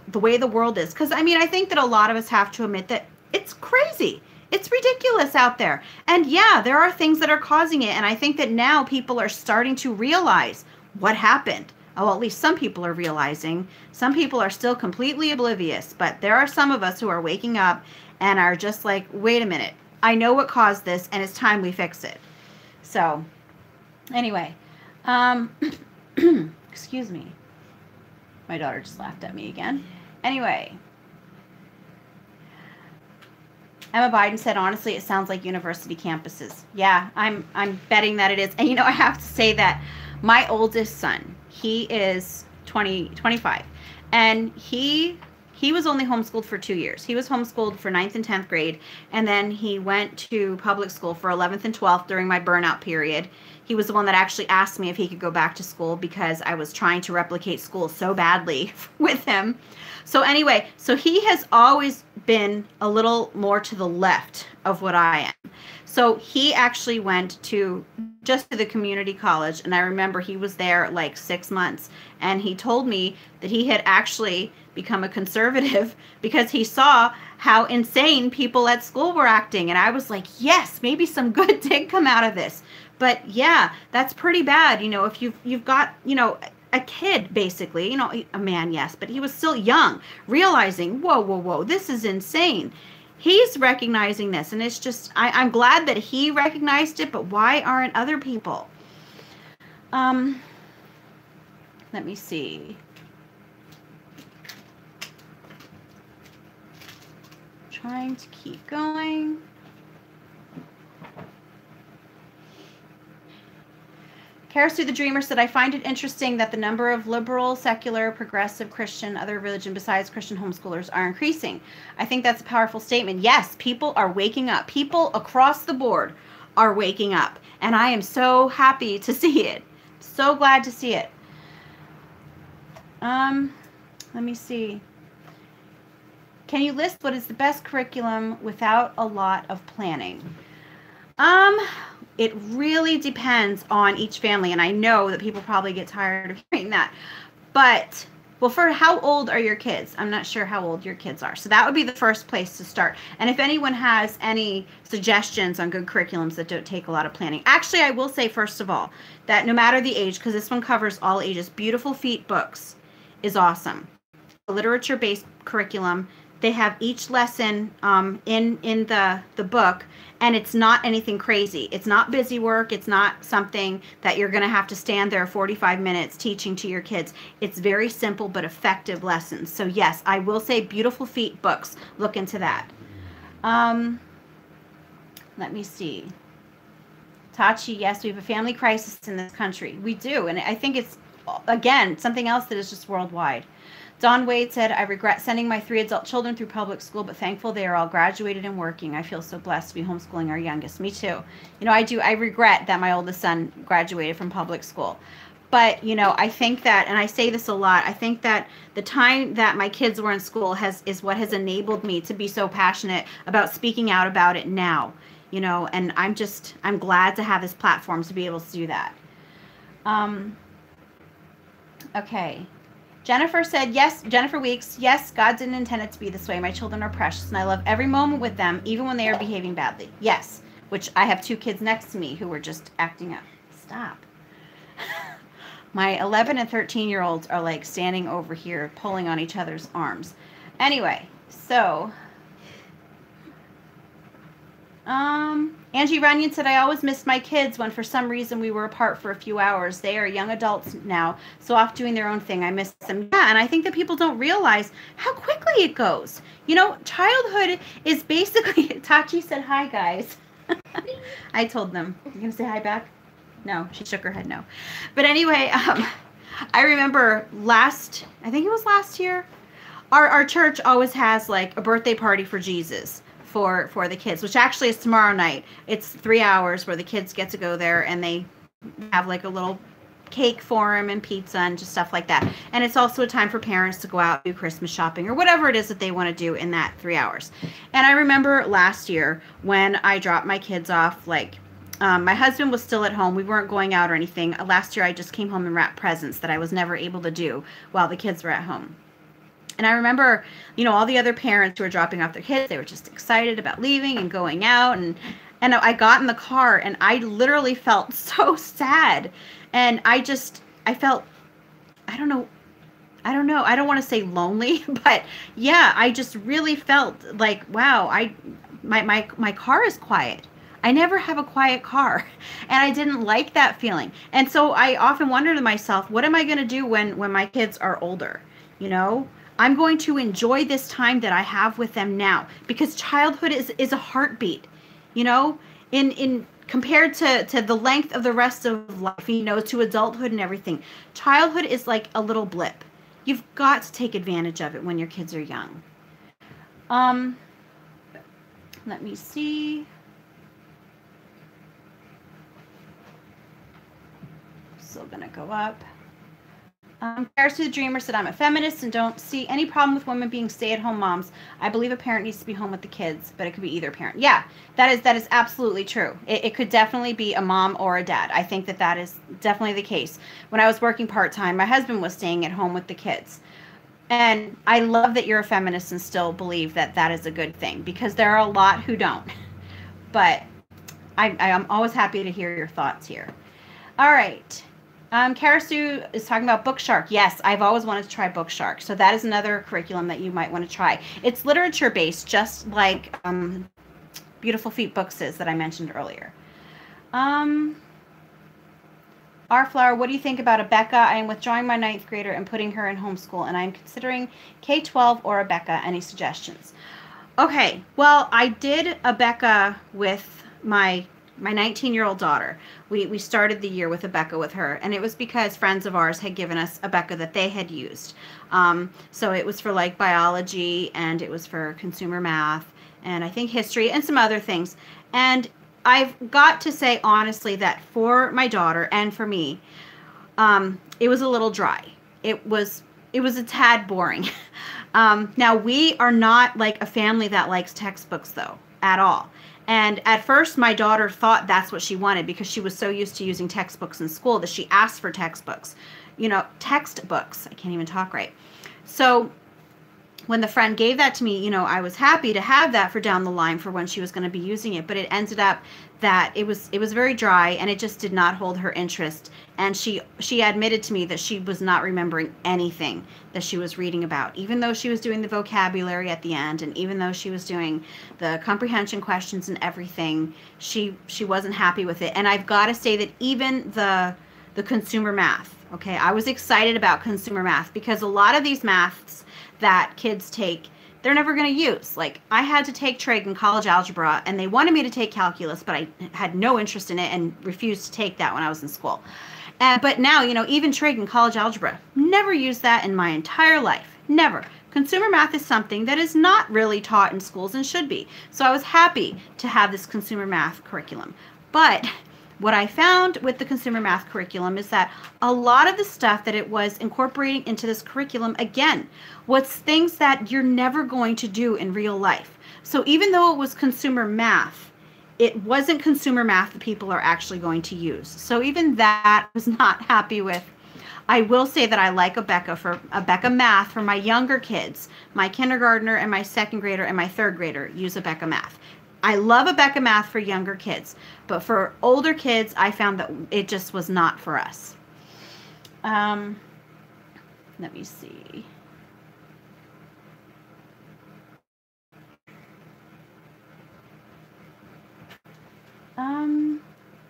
the way the world is. Because, I mean, I think that a lot of us have to admit that it's crazy. It's ridiculous out there. And yeah, there are things that are causing it. And I think that now people are starting to realize what happened. Oh, well, at least some people are realizing. Some people are still completely oblivious. But there are some of us who are waking up and are just like, wait a minute. I know what caused this, and it's time we fix it. So, anyway. Excuse me. My daughter just laughed at me again. Anyway. Emma Biden said, honestly, it sounds like university campuses. Yeah, I'm betting that it is. And, you know, I have to say that my oldest son, he is 25. And he was only homeschooled for 2 years. He was homeschooled for 9th and 10th grade. And then he went to public school for 11th and 12th during my burnout period. He was the one that actually asked me if he could go back to school because I was trying to replicate school so badly with him. So anyway, so he has always been a little more to the left of what I am. So he actually went to just to the community college, and I remember he was there like 6 months, and he told me that he had actually become a conservative because he saw how insane people at school were acting. And I was like, yes, maybe some good did come out of this. But yeah, that's pretty bad. You know, if you've got, you know, a kid, basically, you know, a man, yes, but he was still young, realizing, whoa, whoa, whoa, this is insane. He's recognizing this, and it's just, I'm glad that he recognized it, but why aren't other people? Let me see. Trying to keep going. Karasu the Dreamer said, I find it interesting that the number of liberal, secular, progressive, Christian, other religion besides Christian homeschoolers are increasing. I think that's a powerful statement. Yes, people are waking up. People across the board are waking up. And I am so happy to see it. So glad to see it. Let me see. Can you list what is the best curriculum without a lot of planning? It really depends on each family, and I know that people probably get tired of hearing that. But, well, for how old are your kids? I'm not sure how old your kids are. So that would be the first place to start. And if anyone has any suggestions on good curriculums that don't take a lot of planning. Actually, I will say, first of all, that no matter the age, because this one covers all ages, Beautiful Feet Books is awesome. A literature-based curriculum. They have each lesson in the book, and it's not anything crazy. It's not busy work. It's not something that you're going to have to stand there 45 minutes teaching to your kids. It's very simple but effective lessons. So yes, I will say Beautiful Feet Books. Look into that. Let me see. Tachi, yes, we have a family crisis in this country. We do, and I think it's, again, something else that is just worldwide. Don Wade said, I regret sending my 3 adult children through public school, but thankful they are all graduated and working. I feel so blessed to be homeschooling our youngest. Me too. You know, I regret that my oldest son graduated from public school. But, you know, I think that, and I say this a lot, I think that the time that my kids were in school is what has enabled me to be so passionate about speaking out about it now. You know, and I'm glad to have this platform to be able to do that. Okay. Jennifer said, yes, Jennifer Weeks, yes, God didn't intend it to be this way. My children are precious, and I love every moment with them, even when they are behaving badly. Yes, which I have 2 kids next to me who were just acting up. Stop. My 11 and 13-year-olds are like standing over here, pulling on each other's arms. Anyway, so... Angie Runyon said, I always missed my kids when for some reason we were apart for a few hours. They are young adults now, so off doing their own thing. I miss them. Yeah, and I think that people don't realize how quickly it goes. You know, childhood is basically, Tachi said, hi, guys. I told them. You going to say hi back? No, she shook her head no. But anyway, I remember I think it was last year, our church always has like a birthday party for Jesus. For the kids, which actually is tomorrow night. It's 3 hours where the kids get to go there and they have like a little cake for them and pizza and just stuff like that. And it's also a time for parents to go out and do Christmas shopping or whatever it is that they want to do in that 3 hours. And I remember last year when I dropped my kids off, like my husband was still at home. We weren't going out or anything. Last year I just came home and wrapped presents that I was never able to do while the kids were at home. And I remember, you know, all the other parents who were dropping off their kids, they were just excited about leaving and going out. And I got in the car and I literally felt so sad. And I felt, I don't know. I don't want to say lonely, but yeah, I just really felt like, wow, my car is quiet. I never have a quiet car, and I didn't like that feeling. And so I often wonder to myself, what am I going to do when my kids are older? You know? I'm going to enjoy this time that I have with them now, because childhood is a heartbeat, you know, in compared to the length of the rest of life, you know, to adulthood and everything. Childhood is like a little blip. You've got to take advantage of it when your kids are young. Let me see. Still gonna go up. Karasu the Dreamer said, I'm a feminist and don't see any problem with women being stay-at-home moms. I believe a parent needs to be home with the kids, but it could be either parent. Yeah, that is absolutely true. It could definitely be a mom or a dad. I think that is definitely the case. When I was working part-time, my husband was staying at home with the kids. And I love that you're a feminist and still believe that that is a good thing, because there are a lot who don't. But I'm always happy to hear your thoughts here. All right. Kara Sue is talking about Book Shark. Yes, I've always wanted to try Book Shark. So that is another curriculum that you might want to try. It's literature based, just like Beautiful Feet Books is that I mentioned earlier. Our Flower, what do you think about Abeka? I am withdrawing my 9th grader and putting her in homeschool, and I am considering K-12 or Abeka. Any suggestions? Okay, well, I did Abeka with my 19-year-old daughter. We started the year with Abeka with her, and it was because friends of ours had given us Abeka that they had used. So it was for like biology, and it was for consumer math, and I think history, and some other things. And I've got to say honestly that for my daughter and for me, it was a little dry. It was a tad boring. Now we are not like a family that likes textbooks though, at all. And at first my daughter thought that's what she wanted because she was so used to using textbooks in school that she asked for textbooks. You know, textbooks. I can't even talk right. So when the friend gave that to me, you know, I was happy to have that for down the line for when she was going to be using it, but it ended up that it was very dry and it just did not hold her interest. And she admitted to me that she was not remembering anything that she was reading about, even though she was doing the vocabulary at the end, and even though she was doing the comprehension questions and everything, she wasn't happy with it. And I've got to say that even the consumer math, okay, I was excited about consumer math because a lot of these maths that kids take, they're never going to use. Like, I had to take trig in college algebra, and they wanted me to take calculus, but I had no interest in it and refused to take that when I was in school. But now, you know, even trig in college algebra, never used that in my entire life. Never. Consumer math is something that is not really taught in schools and should be. So I was happy to have this consumer math curriculum. But what I found with the consumer math curriculum is that a lot of the stuff that it was incorporating into this curriculum, again, was things that you're never going to do in real life. So even though it was consumer math, it wasn't consumer math that people are actually going to use. So even that I was not happy with. I will say that I like Abeka math for my younger kids. My kindergartner and my 2nd grader and my 3rd grader use Abeka math. I love Abeka math for younger kids, but for older kids, I found that it just was not for us. Let me see.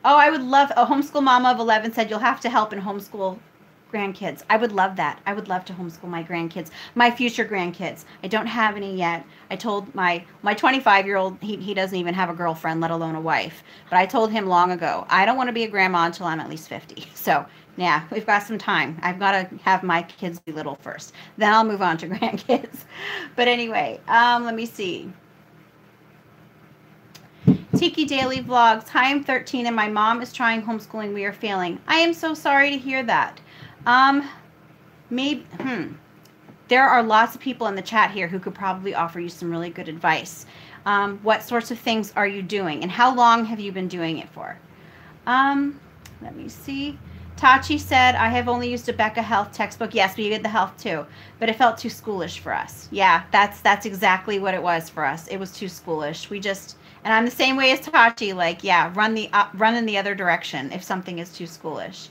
Oh, I would love, a homeschool mama of 11 said you'll have to help in homeschool grandkids. I would love that. I would love to homeschool my grandkids, my future grandkids. I don't have any yet. I told my 25-year-old, he doesn't even have a girlfriend, let alone a wife. But I told him long ago, I don't want to be a grandma until I'm at least 50. So yeah, we've got some time. I've got to have my kids be little first. Then I'll move on to grandkids. But anyway, let me see. Tiki Daily Vlogs. Hi, I'm 13 and my mom is trying homeschooling. We are failing. I am so sorry to hear that. There are lots of people in the chat here who could probably offer you some really good advice. What sorts of things are you doing and how long have you been doing it for? Let me see. Tachi said, I have only used a Becca Health textbook. Yes, we did the health too, but it felt too schoolish for us. Yeah, that's exactly what it was for us. It was too schoolish. We just, and I'm the same way as Tachi, like, yeah, run in the other direction if something is too schoolish.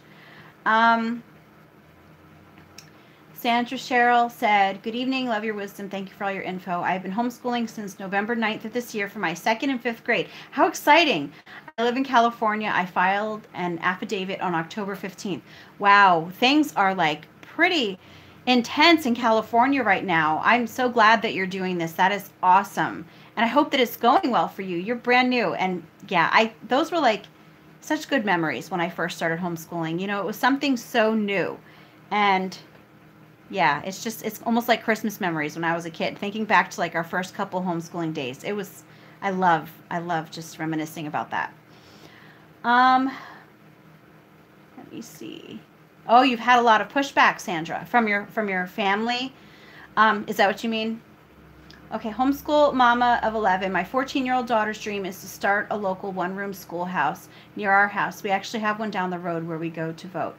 Sandra Cheryl said, good evening, love your wisdom, thank you for all your info. I've been homeschooling since November 9th of this year for my 2nd and 5th grade. How exciting. I live in California. I filed an affidavit on October 15th. Wow, things are like pretty intense in California right now. I'm so glad that you're doing this. That is awesome. And I hope that it's going well for you. You're brand new. And yeah, those were like such good memories when I first started homeschooling. You know, it was something so new. And yeah, it's almost like Christmas memories when I was a kid, thinking back to like our first couple homeschooling days. It was, I love just reminiscing about that. Let me see. Oh, you've had a lot of pushback, Sandra, from your family. Is that what you mean? Okay, homeschool mama of 11. My 14-year-old daughter's dream is to start a local one-room schoolhouse near our house. We actually have one down the road where we go to vote.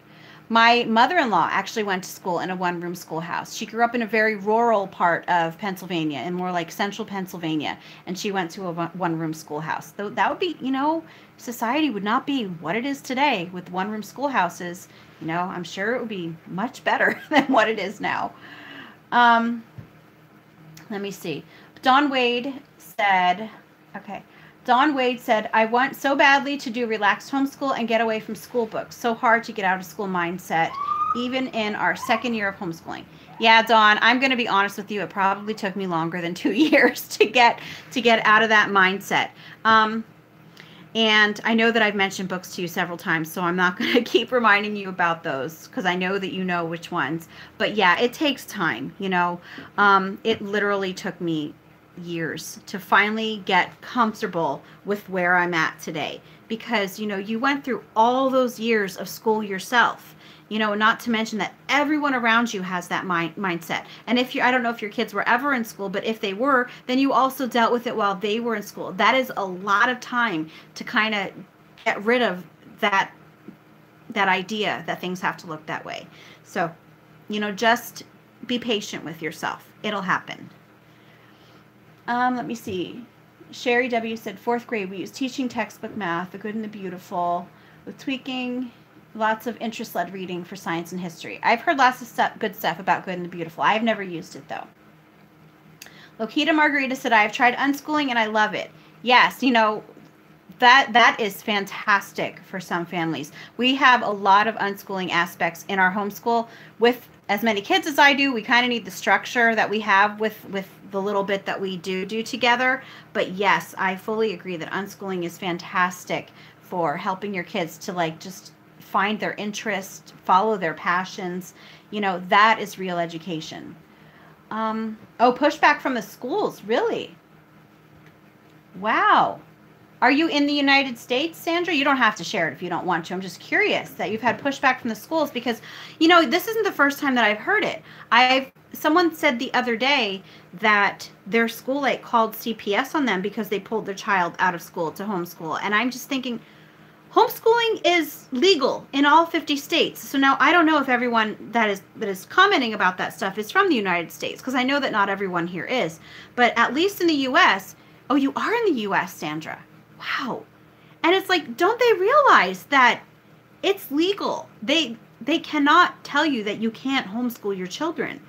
My mother-in-law actually went to school in a one-room schoolhouse. She grew up in a very rural part of Pennsylvania, in more like central Pennsylvania, and she went to a one-room schoolhouse. Though that would be, society would not be what it is today with one-room schoolhouses. I'm sure it would be much better than what it is now. Let me see. Dawn Wade said, I want so badly to do relaxed homeschool and get away from school books. So hard to get out of school mindset, even in our second year of homeschooling. Yeah, Dawn, I'm going to be honest with you. It probably took me longer than 2 years to get out of that mindset. And I know that I've mentioned books to you several times, so I'm not going to keep reminding you about those because I know that you know which ones. But yeah, it takes time, It literally took me years to finally get comfortable with where I'm at today because, you went through all those years of school yourself. Not to mention that everyone around you has that mindset. And I don't know if your kids were ever in school, but if they were, then you also dealt with it while they were in school. That is a lot of time to kind of get rid of that idea that things have to look that way. So, just be patient with yourself. It'll happen. Let me see. Sherry W. said, 4th grade, we use teaching textbook math, the good and the beautiful, with tweaking. Lots of interest-led reading for science and history. I've heard lots of good stuff about good and the beautiful. I've never used it, though. Lokita Margarita said, I have tried unschooling and I love it. Yes, that is fantastic for some families. We have a lot of unschooling aspects in our homeschool. With as many kids as I do, we kind of need the structure that we have with the little bit that we do together. But yes, I fully agree that unschooling is fantastic for helping your kids to just find their interest, follow their passions. That is real education. Pushback from the schools, really? Wow. Are you in the United States, Sandra? You don't have to share it if you don't want to. I'm just curious that you've had pushback from the schools because, this isn't the first time that I've heard it. Someone said the other day that their school called CPS on them because they pulled their child out of school to homeschool. And I'm just thinking, homeschooling is legal in all 50 states. So now I don't know if everyone that is commenting about that stuff is from the United States, because I know that not everyone here is. But at least in the U.S., oh, you are in the U.S., Sandra. Wow. And it's don't they realize that it's legal? They cannot tell you that you can't homeschool your children.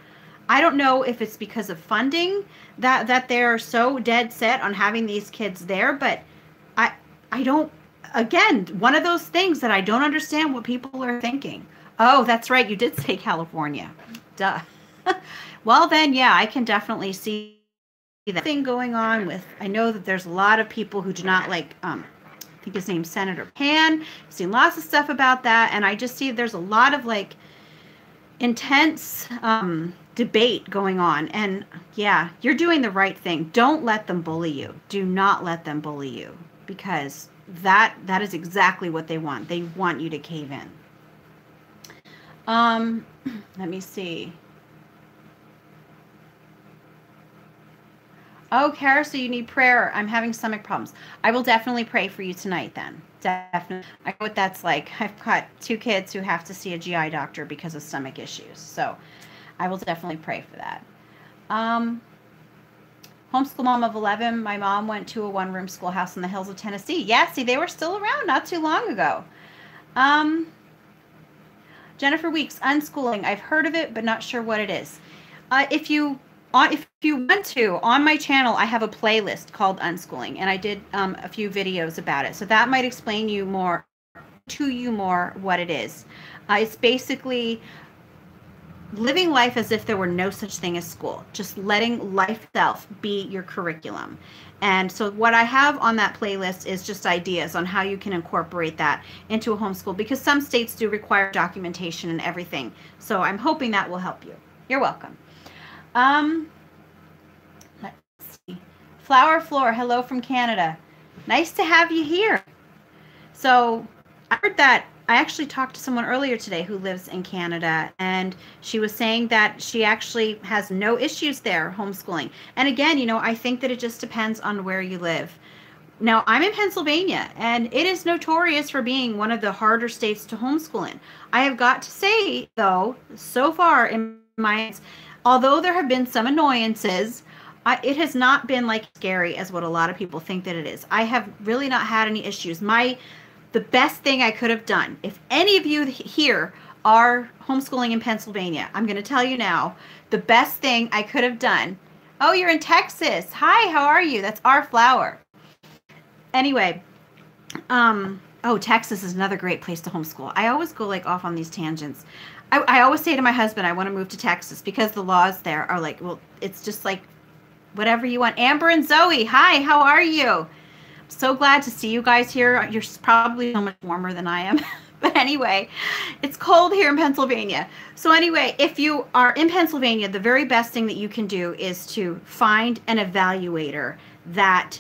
I don't know if it's because of funding that they're so dead set on having these kids there, but I don't. Again, one of those things that I don't understand what people are thinking. Oh, that's right. You did say California. Duh. Well, then, yeah, I can definitely see that thing going on with, I know that there's a lot of people who do not like, I think his name's Senator Pan. I've seen lots of stuff about that. And I just see there's a lot of intense debate going on. And yeah, you're doing the right thing. Don't let them bully you. Do not let them bully you, because that is exactly what they want. They want you to cave in. Let me see. Oh, Kara, so you need prayer. I'm having stomach problems. I will definitely pray for you tonight then. Definitely. I know what that's like. I've got 2 kids who have to see a GI doctor because of stomach issues. So I will definitely pray for that. Homeschool mom of 11. My mom went to a one-room schoolhouse in the hills of Tennessee. Yeah, see, they were still around not too long ago. Jennifer Weeks, unschooling. I've heard of it, but not sure what it is. If you want to, on my channel, I have a playlist called Unschooling, and I did a few videos about it. So that might explain to you more what it is. It's basically living life as if there were no such thing as school, just letting life itself be your curriculum. And so what I have on that playlist is just ideas on how you can incorporate that into a homeschool, because some states do require documentation and everything. So I'm hoping that will help you. You're welcome. Let's see. Flower Floor, hello from Canada. Nice to have you here. So I heard that I actually talked to someone earlier today who lives in Canada, and she was saying that she actually has no issues there homeschooling. And again, I think that it just depends on where you live. Now, I'm in Pennsylvania, and it is notorious for being one of the harder states to homeschool in. I have got to say, though, so far in my, although there have been some annoyances, it has not been like scary as what a lot of people think that it is. I have really not had any issues. The best thing I could have done, if any of you here are homeschooling in Pennsylvania, I'm going to tell you now, the best thing I could have done. Oh, you're in Texas. Hi, how are you? That's our flower. Anyway, oh, Texas is another great place to homeschool. I always go like off on these tangents. I always say to my husband, I want to move to Texas because the laws there are like, well, it's just like whatever you want. Amber and Zoe, hi, how are you? So glad to see you guys here. You're probably so much warmer than I am. But anyway, it's cold here in Pennsylvania. So anyway, if you are in Pennsylvania, the very best thing that you can do is to find an evaluator that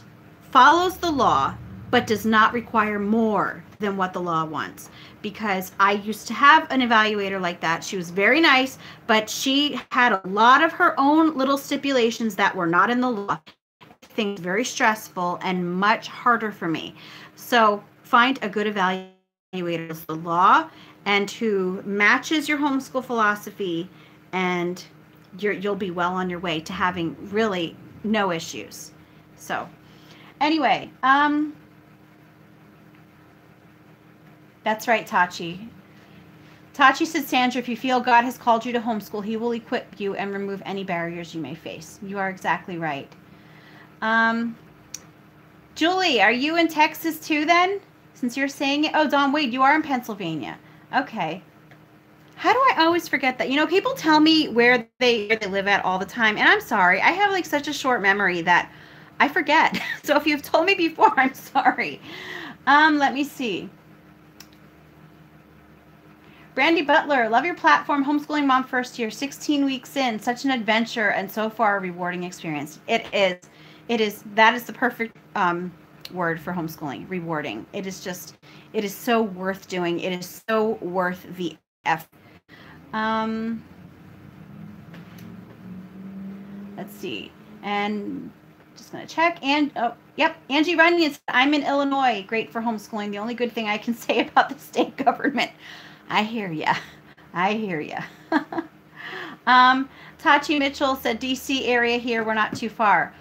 follows the law, but does not require more than what the law wants. Because I used to have an evaluator like that. She was very nice, but she had a lot of her own little stipulations that were not in the law. Things very stressful and much harder for me. So find a good evaluator who knows the law and who matches your homeschool philosophy, and you'll be well on your way to having really no issues. So anyway, that's right, Tachi. Tachi said, Sandra, if you feel God has called you to homeschool, he will equip you and remove any barriers you may face. You are exactly right. Julie, are you in Texas too then? Since you're saying it. Oh, Don Wade, you are in Pennsylvania. Okay. How do I always forget that? You know, people tell me where they live at all the time, and I'm sorry. I have like such a short memory that I forget. So if you've told me before, I'm sorry. Let me see. Brandy Butler, love your platform. Homeschooling mom first year, 16 weeks in, such an adventure and so far a rewarding experience. It is. That is the perfect word for homeschooling, rewarding. It is so worth doing. It is so worth the effort. Let's see. And just going to check. And, oh, yep. Angie Runyon said, I'm in Illinois. Great for homeschooling. The only good thing I can say about the state government. I hear ya. I hear ya. Tachi Mitchell said, DC area here. We're not too far.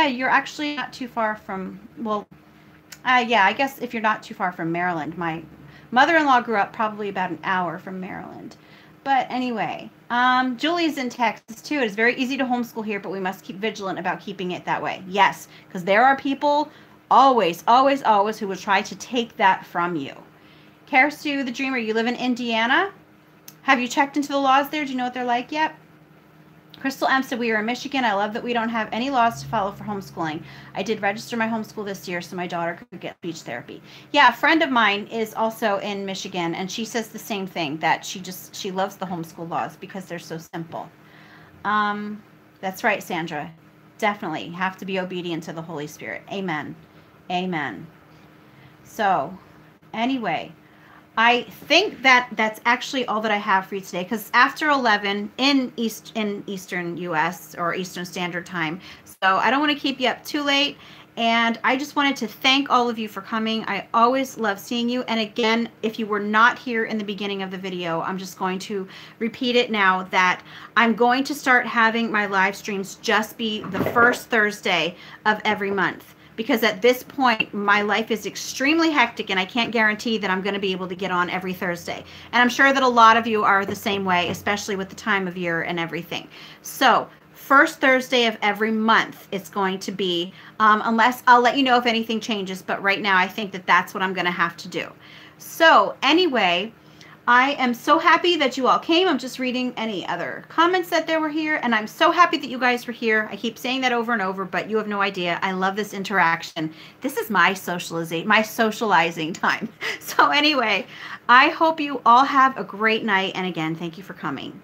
You're actually not too far from, well, yeah, I guess if you're not too far from Maryland. My mother-in-law grew up probably about an hour from Maryland. But anyway, Julie's in Texas too. It is very easy to homeschool here, but we must keep vigilant about keeping it that way. Yes, because there are people always who will try to take that from you. Karasu the Dreamer, you live in Indiana? Have you checked into the laws there? Do you know what they're like yet? Crystal M said, we are in Michigan. I love that we don't have any laws to follow for homeschooling. I did register my homeschool this year so my daughter could get speech therapy. Yeah, a friend of mine is also in Michigan, and she says the same thing, that she loves the homeschool laws because they're so simple. That's right, Sandra. Definitely have to be obedient to the Holy Spirit. Amen. Amen. So, anyway, I think that that's actually all that I have for you today, because after 11 in Eastern U.S. or Eastern Standard Time, so I don't want to keep you up too late, and I just wanted to thank all of you for coming. I always love seeing you, and again, if you were not here in the beginning of the video, I'm just going to repeat it now, that I'm going to start having my live streams just be the first Thursday of every month. Because at this point, my life is extremely hectic, and I can't guarantee that I'm going to be able to get on every Thursday. And I'm sure that a lot of you are the same way, especially with the time of year and everything. So, first Thursday of every month it's going to be, unless I'll let you know if anything changes, but right now I think that that's what I'm going to have to do. So, anyway, I am so happy that you all came. I'm just reading any other comments that there were here, and I'm so happy that you guys were here. I keep saying that over and over, but you have no idea. I love this interaction. This is my socializing time. So anyway, I hope you all have a great night, and again, thank you for coming.